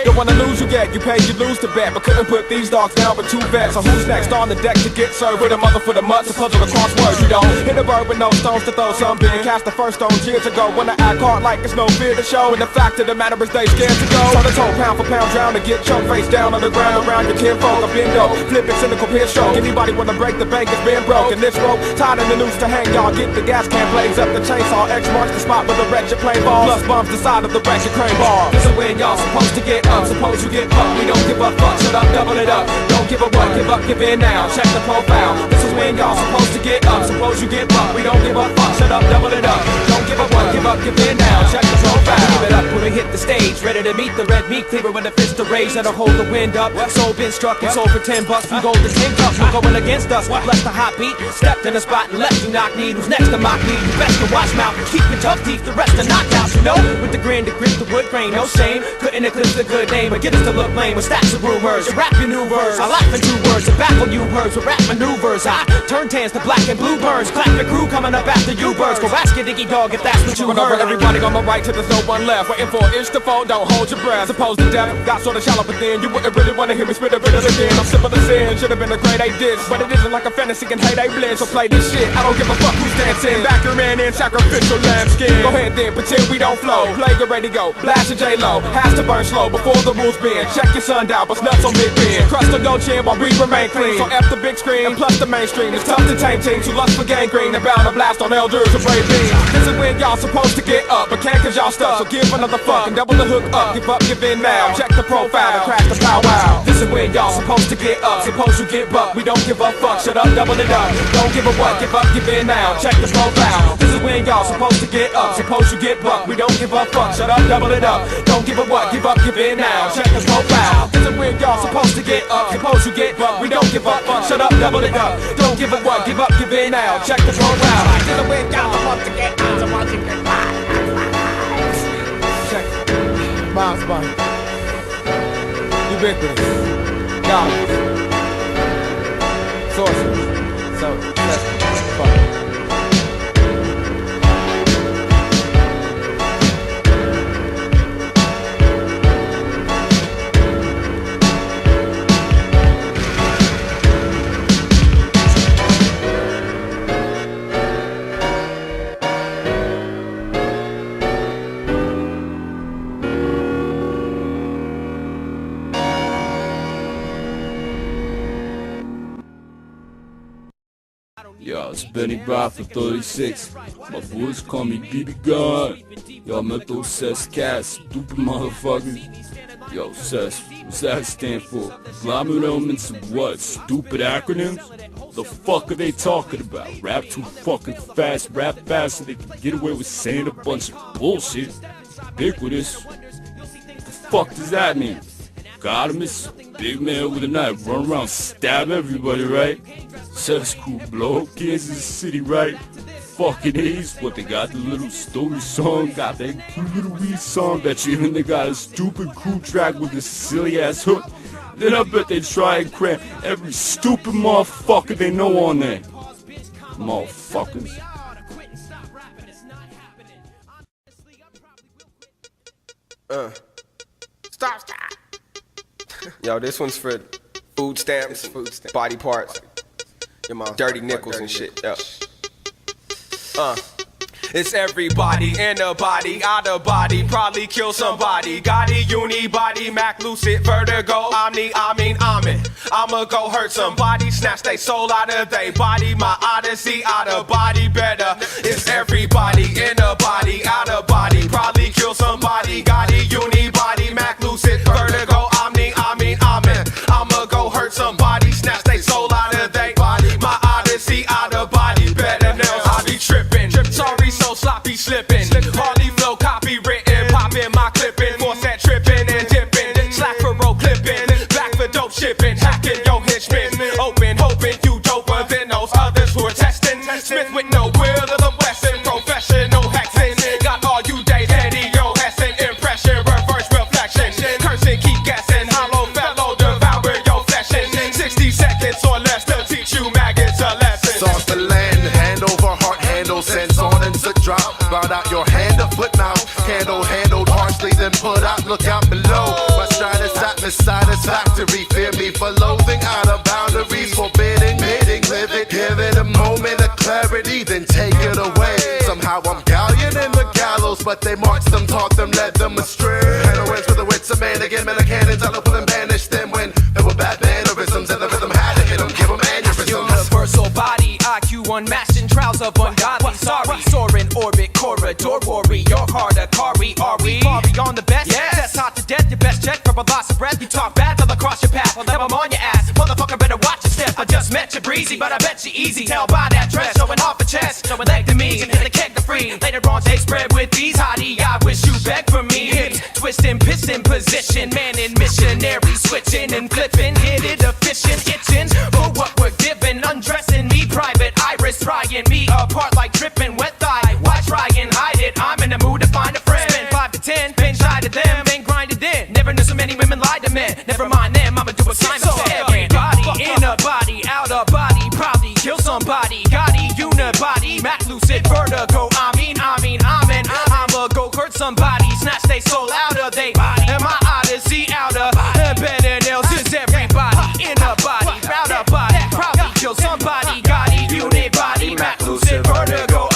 Don't wanna lose, you get. You pay, you lose to bet, but couldn't put these dogs down with 2 vets. So who's next on the deck to get served with a mother for the mutts? A puzzle across words, you don't hit a bird with no stones to throw some big. Cast the first stone years ago. When I act hard like it's no fear to show. And the fact of the matter is they scared to go. Try to toe pound for pound, drown to get choked. Face down on the ground around your 10 fold. I've been dope, flipping cynical peer stroke. Anybody wanna break the bank has been broken. This rope tied in the noose to hang y'all. Get the gas can blaze up the chainsaw. X marks the spot where the wretched plane ball. Plus bumps the side of the wretched crane bar. This is when y'all supposed to get up, suppose you get bucked. We don't give a fuck, shut up, double it up. Don't give a what, give up, give in now. Check the profile. This is when y'all supposed to get up, suppose you get bucked. We don't give a fuck, shut up, double it up. Don't
give a what, give up, give in now. Check the profile. Give it up when we hit the stage. Ready to meet the red meat cleaver with a fist of rage that'll hold the wind up. Soul been struck and sold for $10 from gold to 10 cups. We're going against us. Bless the hot beat. Stepped in the spot and left you knock knee. Who's next to mock me? You best to watch mouth. Keep your tough teeth. The rest are knockouts, you know. With the grin to grip the wood grain. No shame. Couldn't eclipse the good name. But get us to look lame with stacks of rumors. You rap your new words. I laugh in two words to baffle you words with rap maneuvers. I turn tans to black and blue burns. Clap your crew coming up after you birds. Go ask your diggy dog if that's what you heard.
Everybody on my right till there's no one left. Waiting for an inch to fall, don't hold your breath. Supposed to death, got sorta shallow, but then you wouldn't really wanna hear me spit a bit of again. I'm simple as sin, should've been a grade A dish, but it isn't like a fantasy and hate A blend. So play this shit, I don't give a fuck who's dancing. Back your man in sacrificial lambskin. Go ahead then, pretend we don't flow. Play the radio, blast your J-Lo. Has to burn slow before the rules bend. Check your sundial, but nuts on Big Ben. Crust the dough chin while we remain clean. So F the big screen and plus the mainstream. It's tough to tame teams who lust for gangrene and bound to blast on elders and brave beans. This is when y'all supposed to get up, but can't cause y'all stuck. So give another fuck and double the hook up. Give up, give in now. Check the profile and crash the powwow. This is when y'all supposed to get up. Suppose you get buck. We don't give a fuck. Shut up, double it up. Don't give a what. Give up, give in now. Check the profile. This is when y'all supposed to get up. Suppose you get buck. We don't give a fuck. Shut up, double it up. Don't give a what. Give up, give in now. Check the profile. This is when y'all supposed to get up. Suppose you get buck. We don't give a fuck. Shut up, double it up. Don't give a what. Give up, give in now. Check the profile. This is when y'all supposed to get up. Supposed to get up. Check. Miles Bond. Ubiquitous. Dollars. Sources. So, let's fuck.
Yo, it's Benny Brock for 36. My boys call me BB Gun. Y'all mental cess cats, stupid motherfuckers. Yo, cess, what's that stand for? Climate elements of what? Stupid acronyms? The fuck are they talking about? Rap too fucking fast, rap fast so they can get away with saying a bunch of bullshit. Ubiquitous. What the fuck does that mean? Got him, it's big man with a knife, run around, stab everybody, right? Cess crew blow up Kansas City, right? Fucking A's, what they got the little story song, got that cute little weed song, bet you even they got a stupid crew track with a silly ass hook. Then I bet they try and cram every stupid motherfucker they know on there. Motherfuckers.
Stop. Yo, this one's for food stamps, body parts, your mom, dirty nickels and shit. Yo. It's everybody in the body, out of body, probably kill somebody. Gotti, unibody, Mac, lucid, vertigo, omni, I'ma go hurt somebody, snatch they soul out of they body. My odyssey, out of body better. It's everybody in the body, out of body, probably kill somebody. Gotti, unibody, Mac, lucid, vertigo, omni, I'ma go hurt somebody, snatch they soul out of they body. My odyssey, out of body better. Now I be tripping, sorry so sloppy slipping. Harley flow copywritten, popping my clipping, force that tripping and dipping, slack for roll clipping, back for dope shipping, hacking yo henchmen, open hoping you doper than those others who are testing. Smith with no will of the Western, professional hexing, got all you days Eddie yo hessing, impression, reverse reflection, cursing, keep guessing, hollow fellow devour your flesh in 60 seconds or less to teach you maggots a lesson.
Sauce the land, hand over heart handle, sense on and a drop. Bound out your hand, a foot now. Candle handled harshly, then put out, look out below. My stride is satisfactory. Fear me for loathing out of boundaries. Forbidding, bidding, live it. Give it a moment of clarity, then take it away. Somehow I'm galleon in the gallows, but they marched them, taught them, led them astray. Heroines with the wits of man again, men of cannons, I'll put them, banish them when there were bad mannerisms and the rhythm had to hit them, give them aneurysms.
Universal body, IQ unmatched in trials of ungodly. Sorry, soaring orbit, corridor worry. You're harder, Kari, are we far beyond the best? Yes. That's hot to death, your best check for a loss of breath. You talk bad till I cross your path. Well, now I'm on your ass. Motherfucker, better watch your step. I just met you breezy, but I bet you easy. Tell by that dress, showing off a chest, showing leg to me, and hit the keg the free. Later on, they spread with these hottie. I wish you beg for me. Hips twisting, piston position, man in missionary, switching and flipping. Hit it efficient, itching for what we're given. Undressing me, private iris, trying me apart like dripping wet thigh. Why try and hide it? I'm in the mood to find a friend. Spend 5 to 10, been shy to them, been grinded in. Never knew so many women lied to men. Never mind them, I'ma do a Simon said. Everybody in a body, out of body, probably kill somebody. Gotti, unibody, Mac lucid, vertigo. I'ma go hurt somebody, snatch they soul out of they body. And my odyssey outer, and better nails is everybody in a body, out of body, probably kill somebody. Gotti, unibody, Mac lucid, vertigo.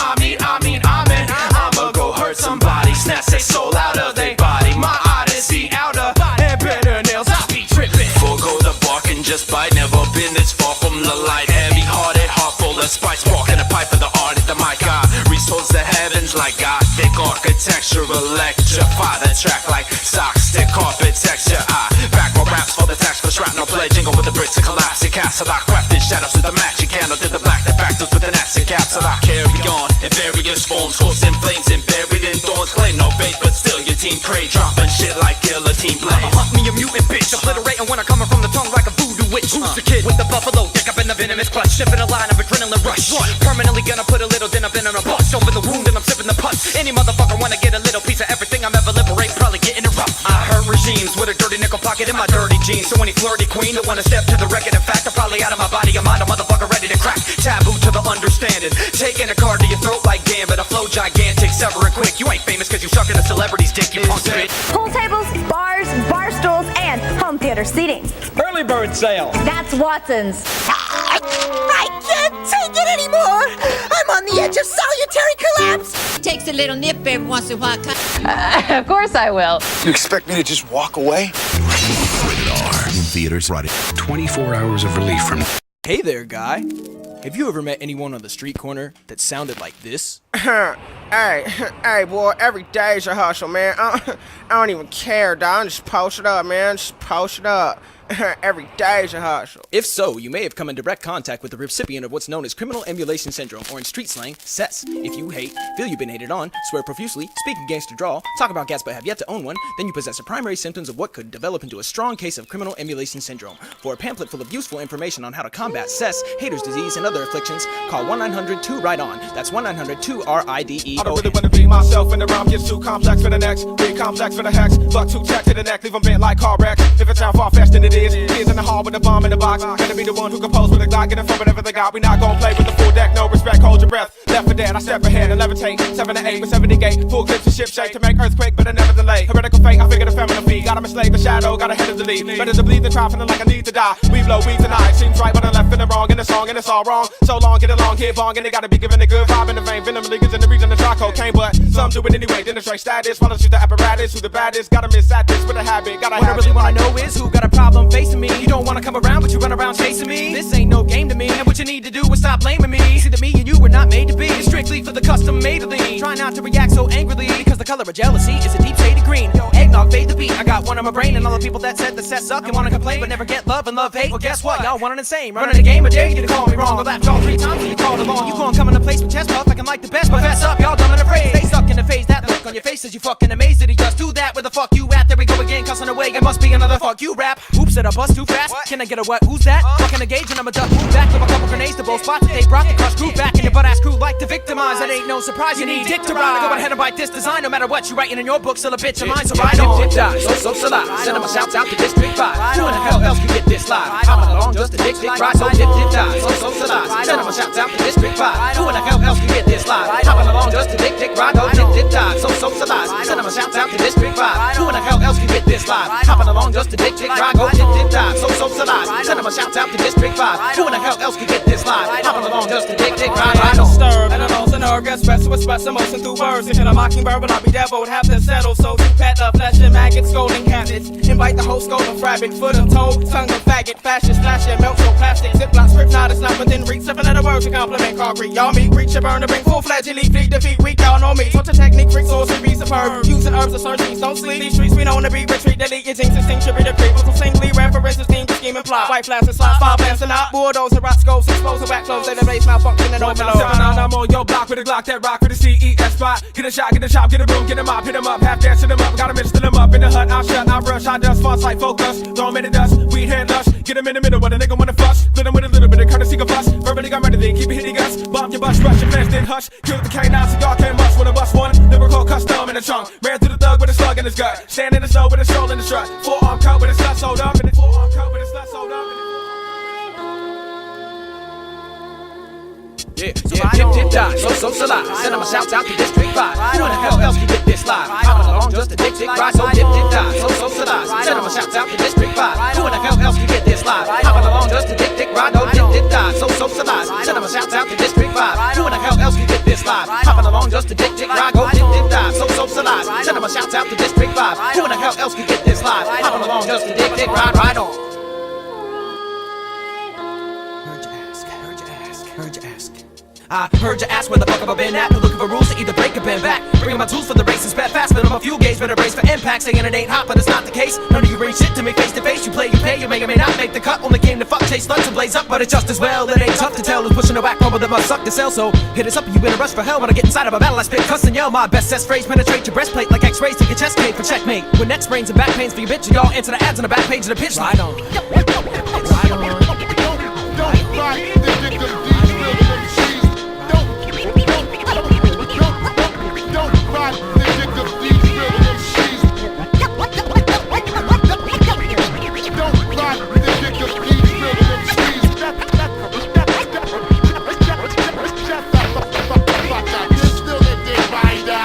I'ma go hurt somebody, snatch they soul out of they body. My odyssey outer, and better nails, I be tripping.
Forgo the bark and just bite. Never been this far from the light. Heavy hearted, heart full of spice. Walking a pipe for the art at the mic. I reach towards the heavens like Gothic architecture. Electrify the track like sock stick architecture. I back my raps for the tax for the shrapnel play. Jingle with the bricks to collapse. It castle I crafted shadows with the magic candle. Did the black that factors with an acid capsule. I carry on in various forms. Horse in flames and buried in thorns. Claim no faith, but still your team prey. Dropping shit like guillotine blade.
Hunt me a mutant bitch, obliterating when I coming from the tongue like a voodoo witch. Who's the kid with the buffalo dick up in the venomous clutch? Shipping a line of adrenaline rush. Permanently gonna put a little din up in a bust. Open the wound and I'm sipping the pus. Any motherfucker wanna get a little piece of everything I'm ever liberate, probably getting it rough. I hurt regimes with a dirty nickel pocket in my dirty jeans. So any flirty queen that wanna step to the record, in fact, I'm probably out of my body. I'm on a motherfucker ready to crack. Taboo to the understanding. Taking a card to your throat like Gambit. I flow gigantic, severing quick. You ain't famous cause you sucking a celebrity's dick, you punk bitch.
Pool tables, bars, bar stools, and home theater seating.
Early bird sale.
That's Watson's.
I can't take it anymore! I'm on the edge of salutary collapse!
Takes a little nip every once in a while.
Of course I will.
You expect me to just walk away?
Rated R. In theaters Friday.
24 hours of relief from...
Hey there, guy. Have you ever met anyone on the street corner that sounded like this?
Hey, boy, every day's a hustle, man. I don't even care, dog. Just post it up, man. Just post it up. Every day's a hustle.
If so, you may have come in direct contact with the recipient of what's known as criminal emulation syndrome, or in street slang, CES. If you hate, feel you've been hated on, swear profusely, speak a gangster drawl, talk about gas but have yet to own one, then you possess the primary symptoms of what could develop into a strong case of criminal emulation syndrome. For a pamphlet full of useful information on how to combat CES, haters disease, and other afflictions, call 1-900-2-RIDE-ON. That's 1-900-2-RIDEON.
I don't really wanna be myself, and the rhyme gets too complex for the next. Big complex for the hex, buck too check to the neck, leave them bent like car wreck. If it sound far-fetched, then it is. Kids in the hall with a bomb in the box. Gonna be the one who compose with a Glock, get in front whatever they got. We not gonna play with the full deck, no respect, hold your breath. Left for dead, I step ahead and levitate. 7 to 8 with 70 gate, full clips and ship shape to make earthquake, but I never delay. Heretical fate, I figure the feminine feet. Gotta enslave the shadow, gotta head of the lead. Better to bleed than try, feeling like I need to die. We blow weed tonight, seems right, but I'm left feeling wrong in the song, and it's all wrong. So long, get along, hit bong, and they gotta be given a good vibe in the vein. Venom leakers in the region to try cocaine, but some do it anyway. Demonstrate status, follow shoot the apparatus. Who the baddest? Gotta miss at this with a habit. Gotta
what I really wanna know is who got a problem facing me. You don't wanna come around, but you run around chasing me. This ain't no game to me, and what you need to do is stop blaming me. See that me and you were not made to be. It's strictly for the custom made of lean. Try not to react so angrily, because the color of jealousy is a deep shade of green. Eggnog fade the beat. I got one on my brain, and all the people that said the set suck and wanna complain but never get love and love hate. Well, guess what? Y'all one and the same. Running the game, I dare you to call me wrong. I laughed all 3 times when you called along. You gon' come in a place with chest puff, acting like the best, but fess up, y'all dumb and afraid. Stay stuck in the phase, that look on your face as you fucking amazed that he just do that. Where the fuck you at? There we go again, cussing away. It must be another fuck you rap. Oops, did I bust too fast? Can I get a what? Who's that? Fucking a gauge and I'm a duck. Move back with a couple grenades to both spots that they brought. The crush crew back in your butt ass crew like to victimize. That ain't no surprise. You need dick to ride. Go ahead and bite this design. No matter what you writing in your book, still a bitch of mine. So ride on. Dip die, so alive. Send them a shout out to District 5. Who in the hell else can get this live? Hopping along just a dick ride. So dip die, so alive. Send them a shout out to District 5. Who in the hell else can get this live? Hopping along just a dick ride. Oh dip die, so alive. Send them a shout out to District 5. Who in the hell else can get this live? Hopping along just a dick ride. Oh dip die, so alive. Send them a shout out to District 5. Who in the hell else can get this live? Hopping along just a dick ride. I
Disturb and I and nerve, express to express emotion through words. If a mockingbird, but I'll be devil, have to settle. So to pat the flesh and maggots, scolding cabinets. Invite the whole skull of rabbit, foot of toe, tongue of faggot, fascist, flash and melt so plastic. Ziploc script, not it's not within reach. 7 letter words to compliment concrete. Y'all meet, reach a burn to bring forth. Full-fledged elite fleet defeat, weak down on me. Torture technique, freak source, and be superb. Using herbs to slur streets, don't sleep. These streets we known to be retreat, delete your jinx, instinct, tribute to people. So singly, references, team, scheme, and plot. White flash and slot, file plans and not. Bulldozer, rock scopes, expose and whack clothes. They the base malfunction and overload.
7-9, I'm on your block with a Glock that rock with a CES spot. Get a shot, get a chop, get a broom, get him up, hit him up, half dance, hit him up. Got him in, still him up in the hut. I shut, I rush, I dust, false like focus. Throw him in the dust, weed hand lush. Get him in the middle, but a nigga wanna fuss. Split him with a little bit of courtesy of fuss. Verbally got ready, then keep it hitting us. Bomb your bus, rush your fans, then hush. Kill the K9 cigar, can't bust with a bus one. Lyrical custom in the trunk. Ran through the thug with a slug in his gut. Stand in the snow with a soul in the strut. Forearm cut with a slut sold up. And forearm cut with a slut sold up.
Yeah, dip, die, so alive. Send them a shout out to District 5. Who in the hell else can get this live? Hopping along just a dick ride, so dip, die, so alive. Send them a shout out to District 5. Who in the hell else can get this live? Hopping along just a dick ride, no dip, die, so alive. Send them a shout out to District 5. Who in the hell else can get this live? Hopping along just a dick ride, go dip, die, so alive. Send them a shout out to District 5. Who in the hell else can get this live? Hopping along just a dick ride on. I heard you ask where the fuck have I been at. Been looking for rules to either break or bend back. Bringing my tools for the race and sped fast. But I'm a fuel gauge, better brace for impact. Saying it ain't hot, but it's not the case. None of you bring shit to me face to face. You play, you pay, you may or may not make the cut. Only came to fuck, chase sluts and blaze up. But it's just as well, it ain't tough to tell who's pushing a whack rumble that must suck to sell. So hit us up, you in a rush for hell. When I get inside of a battle, I spit cuss and yell. My best test phrase penetrate your breastplate like X-rays to your chest cave for checkmate. With neck sprains and back pains for your bitch, y'all answer the ads on the back page of the pitch. Ride on. Ride on.
Don't fight the victim, these real MCs. Don't fight the victim, these real MCs. Don't fight the victim, these real MCs. Shut the fuck up. You're still a dick rider.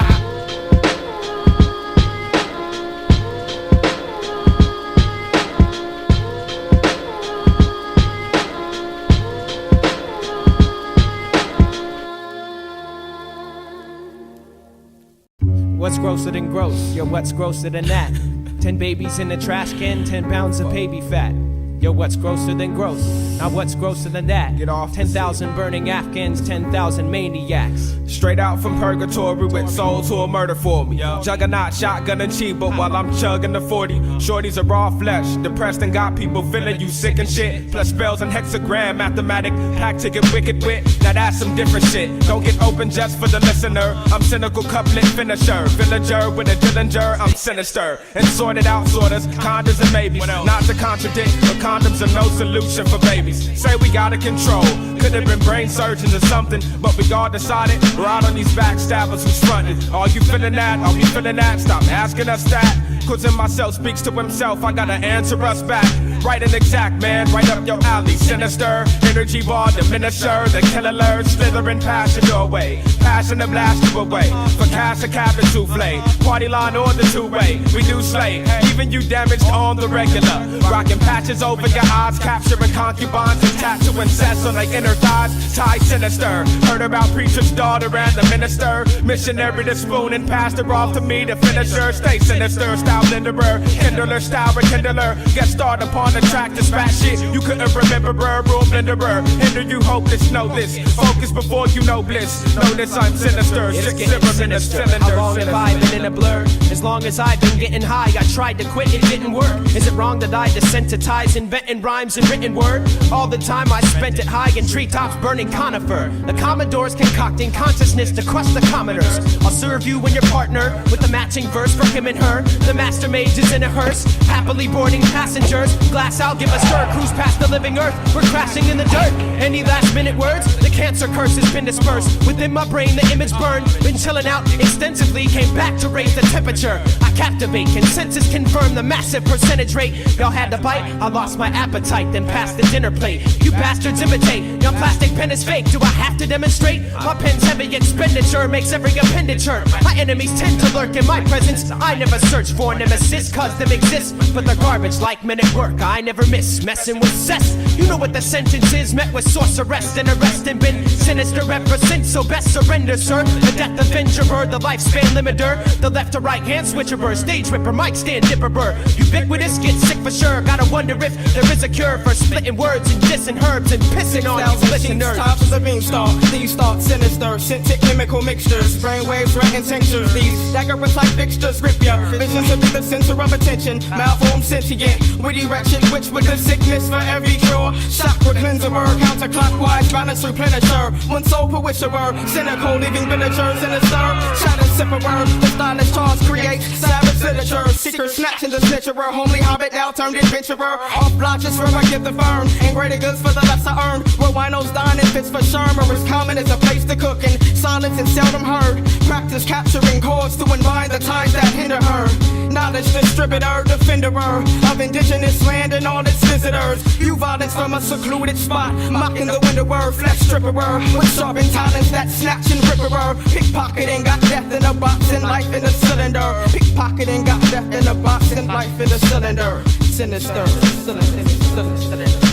What's grosser than gross? Yo, what's grosser than that? 10 babies in the trash can, 10 pounds of baby fat. Yo, what's grosser than gross? Now what's grosser than that?
Get off.
10,000 burning Afghans, 10,000 maniacs.
Straight out from purgatory with soul to a murder for me. Juggernaut, shotgun and cheap, but while I'm chugging the 40, shorties are raw flesh. Depressed and got people feeling you sick and shit. Plus spells and hexagram, mathematic, pack ticket, wicked wit. Now that's some different shit. Don't get open just for the listener. I'm cynical couplet finisher. Villager with a Dillinger, I'm sinister. And sorted out sorters, condoms and maybes. Not to contradict, but condoms are no solution for babies. Say we gotta control. Could have been brain surgeons or something, but we all decided we're out on these backstabbers who's frontin'. Are you feeling that? Are we feeling that? Stop asking us that. Cause in myself speaks to himself, I gotta answer us back. Right and exact, man, right up your alley. Sinister, energy bar, the minister, the killer, slithering past your doorway. Passion to blast you away. For cash, a cabin souffle. Party line or the two-way. We do slay, even you damaged on the regular. Rocking patches over your eyes, capturing concubines and tattooing sets on their inner thighs. Tie sinister. Heard about preacher's daughter and the minister. Missionary to spoon and passed her off to me, the finisher. Stay sinister, style linderer, kindler, style rekindler. Get started upon the track, this rap shit you couldn't remember, rule blenderer. Hinder you hopeless, know this. Focus before you know bliss. Notice I'm sinister, 6 silver in a cylinder.
How long have I been in a blur? As long as I've been getting high, I tried to quit, it didn't work. Is it wrong that I desensitize, inventing rhymes and written word? All the time I spent it high in treetops, burning conifer. The Commodore's concocting consciousness to crush the commoners. I'll serve you and your partner with a matching verse for him and her. The master mage is in a hearse, happily boarding passengers. Glass out, give a stir, cruise past the living earth. We're crashing in the dirt. Any last minute words? The cancer curse has been dispersed. Within my brain, the image burned. Been chilling out extensively, came back to raise the temperature. I captivate, consensus confirm the massive percentage rate. Y'all had to bite, I lost my appetite, then passed the dinner plate. You bastards imitate, your plastic pen is fake. Do I have to demonstrate? My pen's heavy expenditure makes every appendage hurt. My enemies tend to lurk in my presence. I never search for more nemesis, cause them exist. But they're garbage like men at work, I never miss messing with cess. You know what the sentence is, met with sorceress and arrest and been sinister ever since. So best surrender, sir. The death avengerer, the lifespan limiter, the left to right hand switcherer, stage ripper, mic stand dipperer. Ubiquitous, get sick for sure. Gotta wonder if there is a cure for splitting words and dissing herbs and pissing on you listeners.
Top of the beanstalk, these thoughts sinister, synthetic chemical mixtures, brainwaves, and tinctures. These daggerous like fixtures rip ya. Visions to be the center of attention, malformed sentient, witty wretched witch with the sickness for every cure. Chakra cleanserer, counterclockwise, balance replenisher, one soul pewisherer, cynical, leaving villagers in a stir. Shadow sipperer, the stylish charge creates savage literature. Seeker snatching the snitcherer, homely hobbit now turned adventurer. Off blotches where I give the firm, and greater goods for the lesser earned. Where winos dine and fits for Shermer is common as a place to cook in silence and seldom heard. Practice capturing chords to unwind the ties that hinder her. Knowledge distributor, defenderer of indigenous land and all its visitors. You violence from a secluded spot, mocking the windower, flesh stripperer with sharpened talents that snatch and ripperer. Pickpocketing, got death in a box and life in a cylinder. Pickpocketing, got death in a box and life in a cylinder. Sinister, sinister.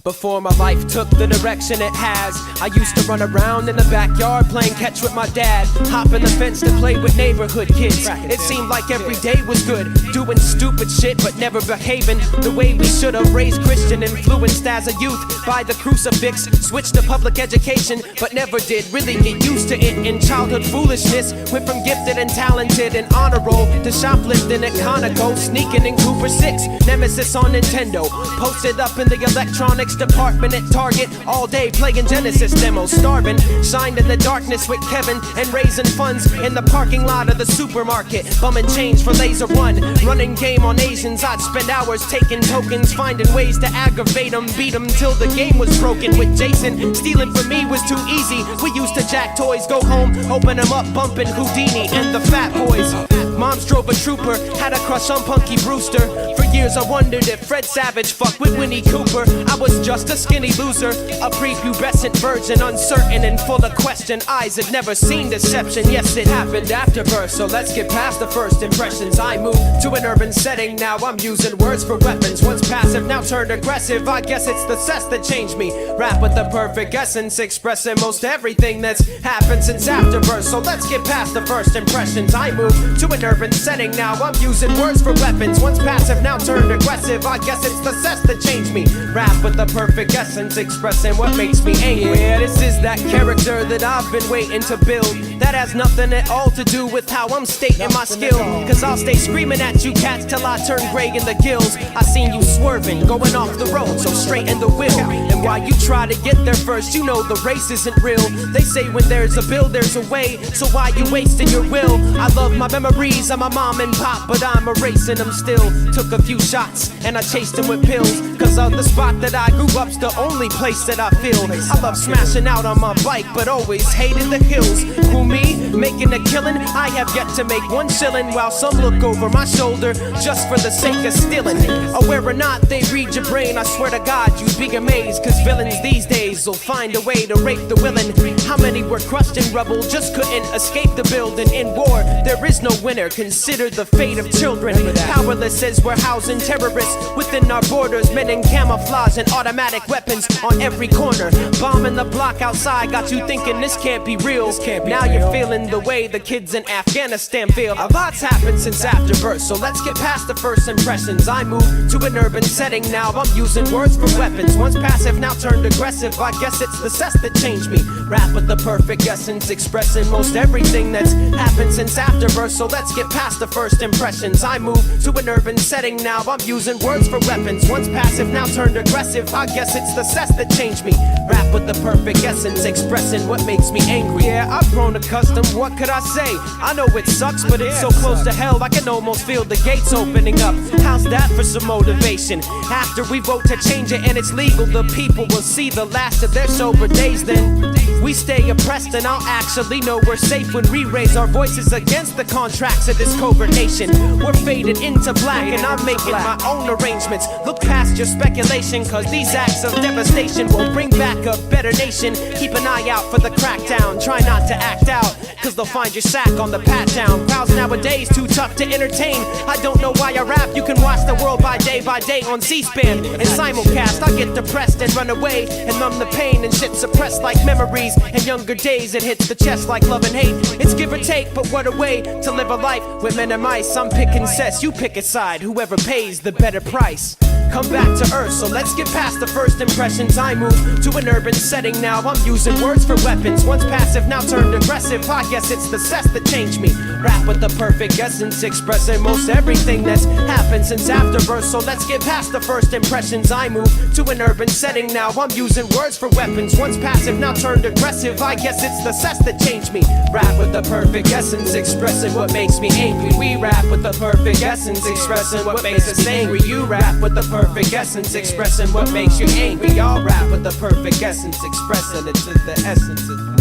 Before my life took the direction it has, I used to run around in the backyard playing catch with my dad. Hop in the fence to play with neighborhood kids. It seemed like every day was good, doing stupid shit but never behaving the way we should've. Raised Christian, influenced as a youth by the crucifix. Switched to public education but never did really get used to it. In childhood foolishness, went from gifted and talented and honor roll to shoplifting at Conoco, sneaking in Cooper 6. Nemesis on Nintendo, posted up in the electronics department at Target all day playing Genesis demos, starving. Shined in the darkness with Kevin and raising funds in the parking lot of the supermarket, bumming change for Laser One. Running game on Asians, I'd spend hours taking tokens, finding ways to aggravate them, beat them till the game was broken. With Jason, stealing from me was too easy. We used to jack toys, go home, open them up, bumping Houdini and the Fat Boys. Moms drove a trooper, had a crush on Punky Brewster. For years I wondered if Fred Savage fucked with Winnie Cooper. I was just a skinny loser, a prepubescent virgin, uncertain and full of question. Eyes had never seen deception. Yes, it happened after birth, so let's get past the first impressions. I moved to an urban setting, now I'm using words for weapons. Once passive, now turned aggressive. I guess it's the cess that changed me. Rap with the perfect essence, expressing most everything that's happened since after birth. So let's get past the first impressions. I moved to an urban setting, now I'm using words for weapons. Once passive, now turned aggressive. I guess it's the cess that changed me. Rap with the perfect essence, expressing what makes me angry. Yeah, this is that character that I've been waiting to build. That has nothing at all to do with how I'm stating my skill. Cause I'll stay screaming at you cats till I turn gray in the gills. I seen you swerving, going off the road, so straighten the wheel. And while you try to get there first, you know the race isn't real. They say when there's a bill, there's a way. So why you wasting your will? I love my memories of my mom and pop, but I'm erasing them still. Took a few shots and I chased them with pills. Cause of the spot that I grew up's the only place that I feel. I love smashing out on my bike, but always hated the hills. Who me? Making a killing? I have yet to make one shilling, while some look over my shoulder just for the sake of stealing. Aware or not, they read your brain. I swear to God, you'd be amazed. Cause villains these days will find a way to rape the willing. How many were crushed in rubble, just couldn't escape the building. In war, there is no winner. Consider the fate of children. Powerless as we're housed 1,000 terrorists within our borders, men in camouflage and automatic weapons on every corner. Bombing the block outside got you thinking this can't be real. Now you're feeling the way the kids in Afghanistan feel. A lot's happened since afterbirth, so let's get past the first impressions. I moved to an urban setting, now I'm using words for weapons. Once passive, now turned aggressive. I guess it's the cess that changed me. Rap with the perfect essence, expressing most everything that's happened since afterbirth. So let's get past the first impressions. I moved to an urban setting, now I'm using words for weapons. Once passive, now turned aggressive. I guess it's the cess that changed me. Rap with the perfect essence, expressing what makes me angry. Yeah, I've grown accustomed, what could I say? I know it sucks, but it's so close to hell I can almost feel the gates opening up. How's that for some motivation? After we vote to change it and it's legal, the people will see the last of their sober days. Then we stay oppressed, and I'll actually know we're safe when we raise our voices against the contracts of this covert nation. We're faded into black, and I'm making my own arrangements. Look past your speculation, cause these acts of devastation will bring back a better nation. Keep an eye out for the crackdown, try not to act out, cause they'll find your sack on the pat down. Crowds nowadays too tough to entertain. I don't know why I rap, you can watch the world by day on C-SPAN and simulcast. I get depressed and run away and numb the pain, and shit suppressed like memories and younger days. It hits the chest like love and hate. It's give or take, but what a way to live a life with men and mice. I'm picking cess, you pick a side, whoever pays the better price. Come back to earth, so let's get past the first impressions. I moved to an urban setting, now I'm using words for weapons. Once passive, now turned aggressive. I guess it's the cess that changed me. Rap with the perfect essence, expressing most everything that's happened since afterbirth. So let's get past the first impressions. I moved to an urban setting, now I'm using words for weapons. Once passive, now turned aggressive. I guess it's the cess that changed me. Rap with the perfect essence, expressing what makes me angry. We rap with the perfect essence, expressing what makes us angry. You rap with the perfect essence, expressing what makes you angry. Y'all rap with the perfect essence, expressing it to the essence of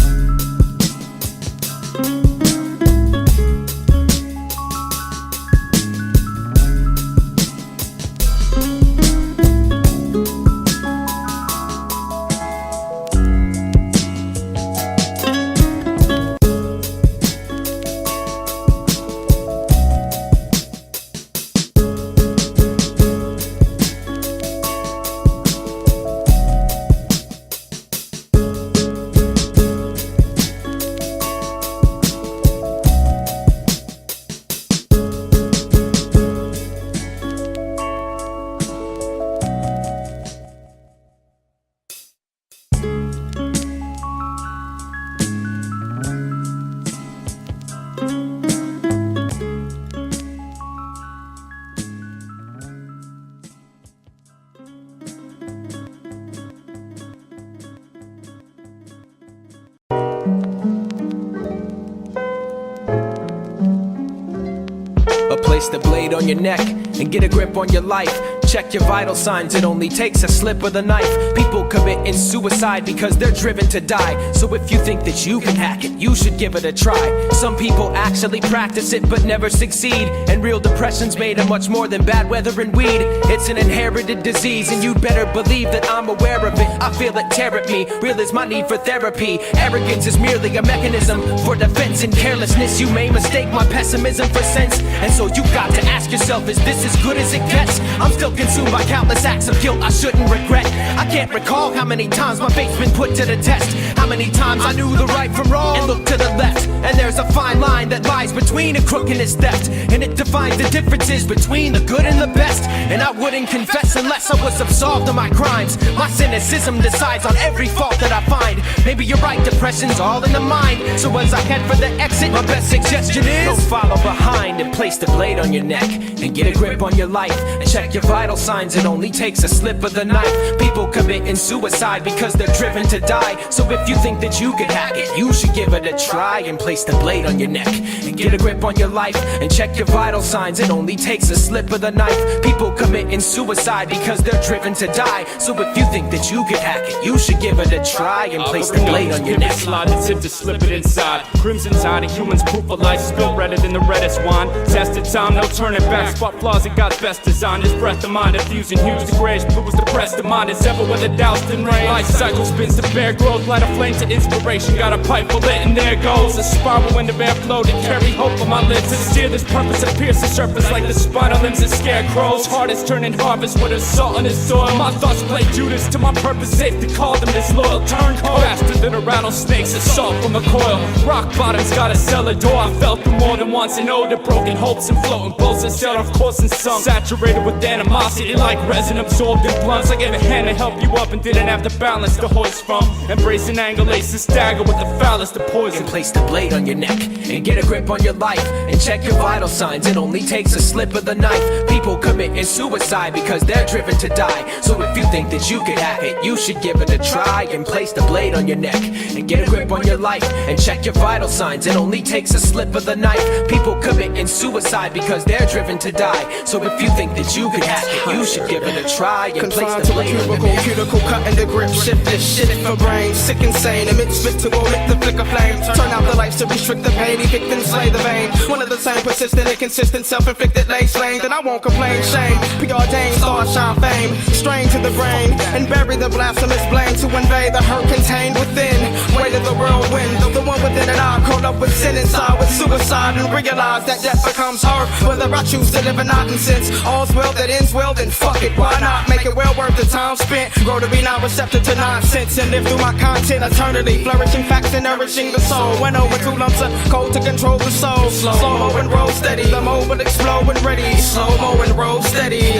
place the blade on your neck and get a grip on your life. Check your vital signs, it only takes a slip of the knife. People committing suicide because they're driven to die. So if you think that you can hack it, you should give it a try. Some people actually practice it but never succeed, and real depression's made of much more than bad weather and weed. It's an inherited disease and you'd better believe that I'm aware of it. I feel it tear at me, real is my need for therapy. Arrogance is merely a mechanism for defense, and carelessness, you may mistake my pessimism for sense. And so you got to ask yourself, is this as good as it gets? I'm still consumed by countless acts of guilt I shouldn't regret. I can't recall how many times my faith's been put to the test, how many times I knew the right from wrong and looked to the left. And there's a fine line that lies between a crook and his theft, and it defines the differences between the good and the best. And I wouldn't confess unless I was absolved of my crimes. My cynicism decides on every fault that I find. Maybe you're right, depression's all in the mind. So as I head for the exit, my best suggestion is don't follow behind and place the blade on your neck and get a grip on your life and check your vital signs. It only takes a slip of the knife. People committing suicide because they're driven to die. So if you think that you could hack it, you should give it a try and place the blade on your neck and get a grip on your life and check your vital signs. It only takes a slip of the knife. People committing suicide because they're driven to die. So if you think that you could hack it, you should give it a try and place the blade on your neck.
Slide the tip to slip it inside. Crimson tide, humans proof of life, spill redder than the reddest wine. Tested time, no turning back. Spot flaws, it got best design. This breath of mine, diffusing huge to grayish blue was depressed. The mind is ever where the doused in rain. Life cycle spins to bear growth, light a flame to inspiration. Got a pipe full lit and there goes a spiral when the bear flow to carry hope on my lips. To steer this purpose and pierce the surface like the spinal limbs of scarecrows. Heart is turning harvest with assault on his soil. My thoughts play Judas to my purpose, safe to call them disloyal. Turn cold, faster than a rattlesnake's assault from a coil. Rock bottom's got a cellar door. I felt them more than once and know the broken hopes and floating boats that sailed off course and sunk. Saturated with animosity like resin absorbed in blunts. I gave a hand to help you up and didn't have the balance to hoist from. Embracing angle ace and stagger with the phallus to poison.
And place the blade on your neck and get a grip on your life and check your vital signs. It only takes a slip of the knife. People committing suicide because they're driven to die. So if you think that you could hack it, you should give it a try and place the blade on your neck and get a grip on your life and check your vital signs. It only takes a slip of the knife. People committing suicide because they're driven to die. So if you think that you could hack it, you should give it a try and place the blade on your neck.
Cuticle cutting the grip, shift this shit for brain. Sick insane, emit spit to omit the flicker flame. Turn out the lights to restrict the pain, evict and slay the vein. One of the same persistent and consistent self-inflicted lay slain. Then I won't complain, shame, preordained, star shine fame. Strain to the brain and bury the blasphemous blame to invade the hurt contained within. Weight of the whirlwind, the one within it all caught up with sin inside with suicide and realize that death becomes her. Whether I choose to live or not, and since all's well that ends well, then fuck it, why not make it well worth the time spent? Grow to be non-receptive to nonsense and live through my content eternally, flourishing facts and nourishing the soul. Went over 2 lumps of cold to control the soul. Slow-mo and roll steady, the mo will explode when ready. Slow-mo and roll steady,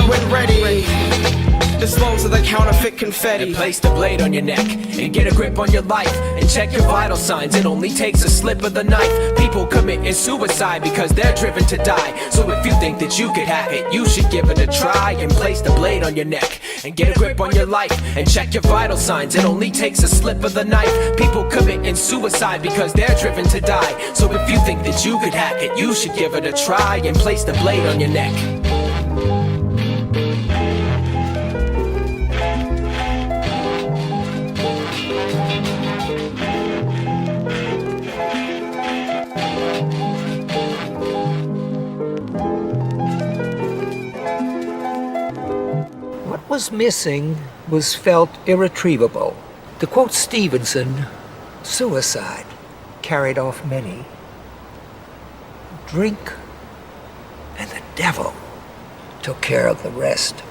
when ready. Dispose of the counterfeit confetti.
And place the blade on your neck and get a grip on your life and check your vital signs. It only takes a slip of the knife. People committing suicide because they're driven to die. So if you think that you could hack it, you should give it a try and place the blade on your neck and get a grip on your life and check your vital signs. It only takes a slip of the knife. People committing suicide because they're driven to die. So if you think that you could hack it, you should give it a try and place the blade on your neck.
What was missing was felt irretrievable. To quote Stevenson, suicide carried off many. Drink and the devil took care of the rest.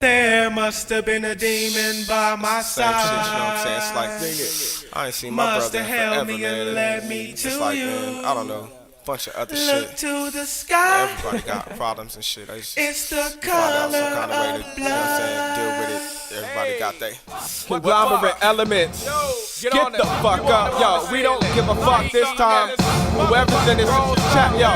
There must have been a demon by my side.
Same shit, you know what I'm saying? It's like, dang it. I ain't seen my
Must
brother in
have held
forever,
me
man.
and led me to
it's like,
you.
man, I don't know. Bunch of other
Look
shit.
to the sky.
Everybody got problems and shit. I just
It's the
find out some kind of way to,
color
you know what I'm saying, deal with it. Everybody got they
conglomerate elements. Get the fuck up, yo. We don't give a fuck this time. Whoever's in this chat, yo.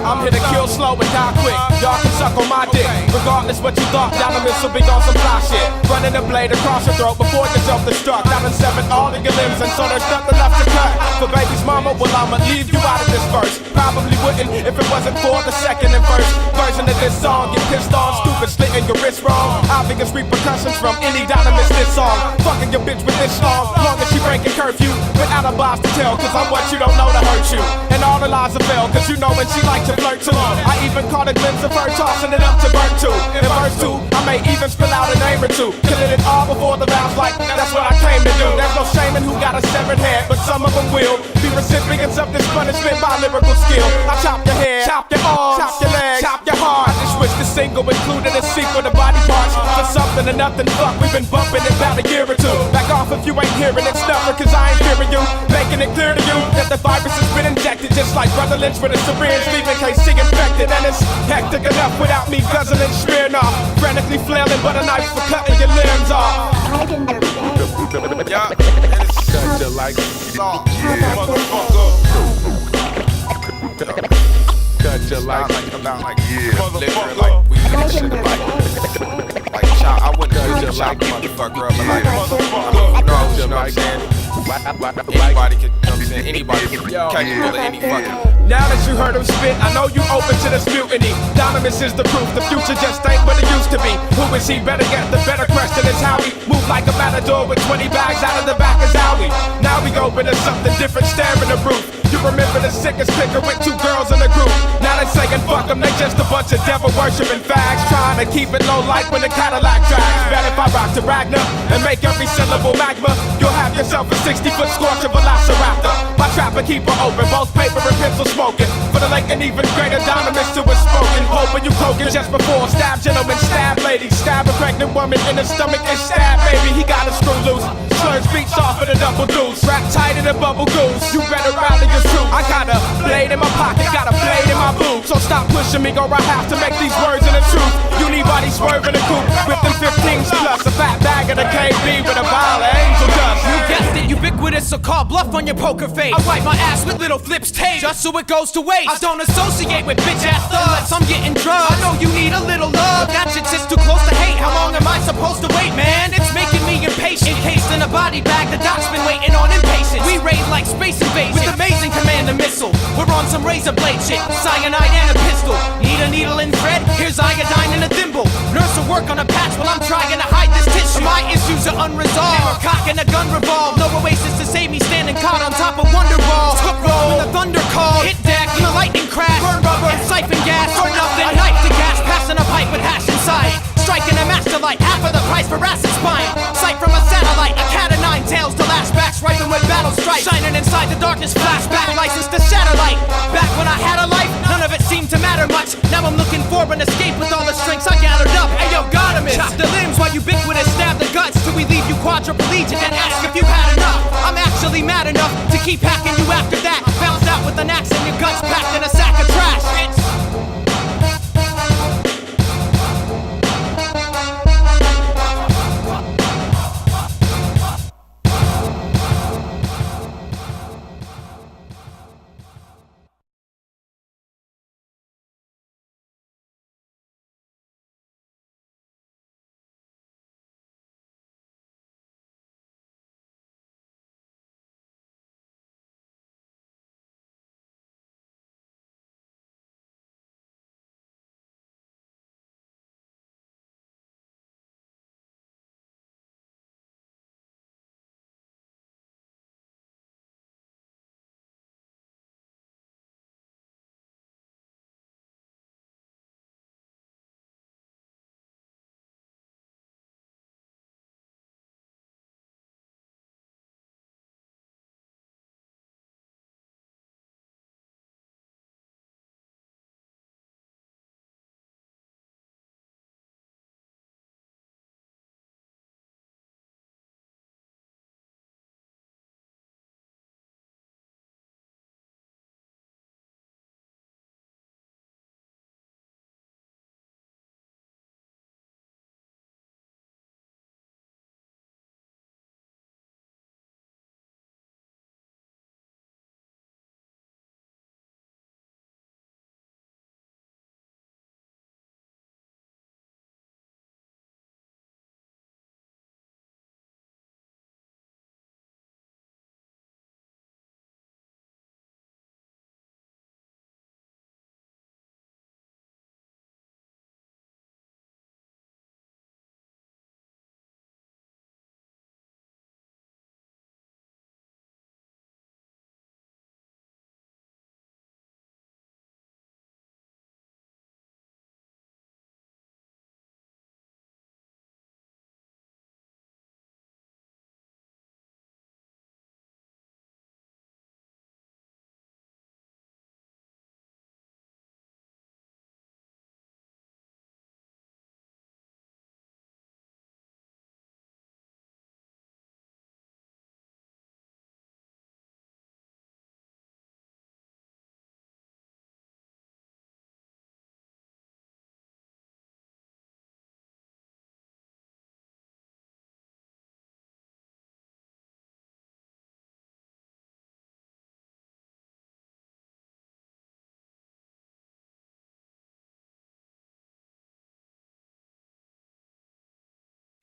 I'm here to kill slow and die quick. Y'all can suck on my dick. Regardless what you thought, down the missile be on some fly shit. Running the blade across your throat before you self-destruct. Down and severed all of your limbs, and so there's nothing left to cut. For baby's mama, well, I'ma leave you out of this verse. Probably wouldn't if it wasn't for the second and first version of this song. Get pissed on, stupid, slitting your wrist wrong. Obvious repercussions from any dynamist this song. Fucking your bitch with this song, long as she breaking curfew. Without a boss to tell, cause I'm what you don't know to hurt you. And all the lies are fell, cause you know when she like to flirt too. I even caught a glimpse of her tossing it up to burn too. In verse 2, I may even spill out a name or two. Killing it all before the vows, like that's what I came to do. There's no shame in who got a severed head, but some of them will be recipients of this punishment by lyrical skill. I chop your head, chop your arms, chop your legs, chop your heart. I just wish the single included a sequel to body parts. For something and nothing, fuck, we've been bumping it about a year or two. Back off if you ain't hearing it, stuffer, cause I ain't fearing you. Making it clear to you that the virus has been injected, just like Brother Lynch with a syringe, leaving KC infected. And it's hectic enough without me guzzling, smearing off, frantically flailing, but a knife for cutting your limbs off.
Yeah, it's cut you like salt, motherfucker. Cut you like motherfucker. Like we shit like chop. I wouldn't cut you like motherfucker up, but like motherfucker. You know what I'm saying? Anybody can, you know what I'm saying? Anybody can capable of any fucking.
Now that you heard him spit, I know you open to this mutiny. Donomus is the proof, the future just ain't what it used to be. Who is he? Better get the better question is how we move like a matador with 20 bags out of the back of Zowie. Now we open to something different, staring the roof. You remember the sickest picker with 2 girls in the group. Now they say and fuck them, they just a bunch of devil worshipping fags. Trying to keep it low like when the Cadillac drags. Bet if I rock to Ragnar and make every syllable magma, you'll have yourself a 60-foot scorcher velociraptor. My trapper keep her open, both paper and pencil smoking. For the lake and even greater dynamics to a spoken. Hoping you cloaking just before. Stab gentlemen, stab ladies. Stab a pregnant woman in the stomach and stab baby. He got a screw loose. Slurs beats off of the double deuce. Wrap tight in a bubble goose. You better rally your troops. I got a blade in my pocket, got a blade in my boot. So stop pushing me, or I have to make these words in the truth. You need body swerving the coupe with them 15s plus a fat bag of the KB with a vial of angel dust.
You guessed it, ubiquitous, so call bluff on your poker face. I wipe my ass with little flips tape, just so it goes to waste. I don't associate with bitch ass thugs, I'm getting drugs. I know you need a little love, that shit's just too close to hate. How long am I supposed to wait, man? It's making me impatient. Encased in a body bag, the doc's been waiting on impatience. We raid like space invasion with amazing command and missile. We're on some razor blade shit, cyanide and a pistol. Need a needle and thread, here's iodine and a thimble. Nurse will work on a patch while I'm trying to hide this tissue. My issues are unresolved, never cocking a gun revolve. No oasis to save me, standing caught on top of Wonderwall. Hook roll when the thunder called, hit deck when the lightning crash. Burn rubber and siphon gas for nothing. A knife to gas, passing a pipe with hash inside. Striking a master light, half of the price for acid spine. Sight from a satellite, a cat of nine tails to last back, striking with battle strikes. Shining inside the darkness, flashback, license to shatter light. Back when I had a life, none of it seemed to matter much. Now I'm looking for an escape with all the strengths I gathered up. Hey yo, Godimus, chop the limbs while ubiquitous, stab the guts till we leave you quadriplegic and ask if you had enough. I'm actually mad enough to keep hacking you after that. Bounced out with an axe and your guts packed in a sack of trash.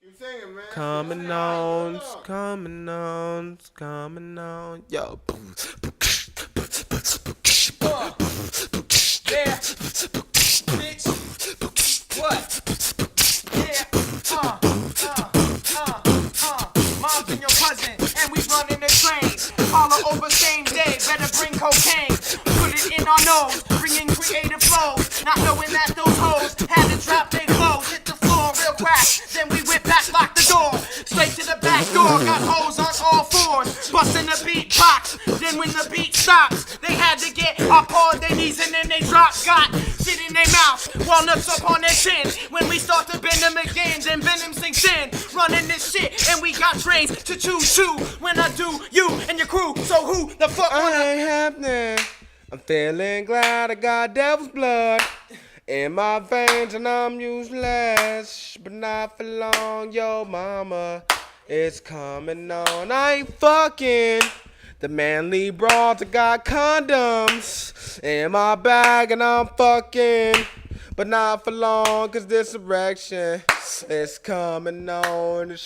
Keep singing, man.
Coming on, coming on, coming on. Yo.
Yeah. Bitch. What? Yeah. Mom's and your cousin, and we running the train. Holler over same day, better bring cocaine. Put it in our nose, bringing creative flows. not knowing that those hoes had to drop their clothes, hit the floor real crack. Then we went back, locked the door, straight to the back door. Got hoes on all fours, busting the beat box. Then when the beat stops, they had to get up on their knees and then they drop. Got shit in their mouth, walnuts up on their chin. When we start to bend them again, then venom sinks in. Running this shit, and we got trains to choose to. When I do, you and your crew. So who the fuck
ain't happening? I'm feeling glad I got devil's blood in my veins and I'm useless, but not for long. Yo, mama, it's coming on. I ain't fucking the manly broads. I got condoms in my bag and I'm fucking, but not for long, cause this erection is coming on.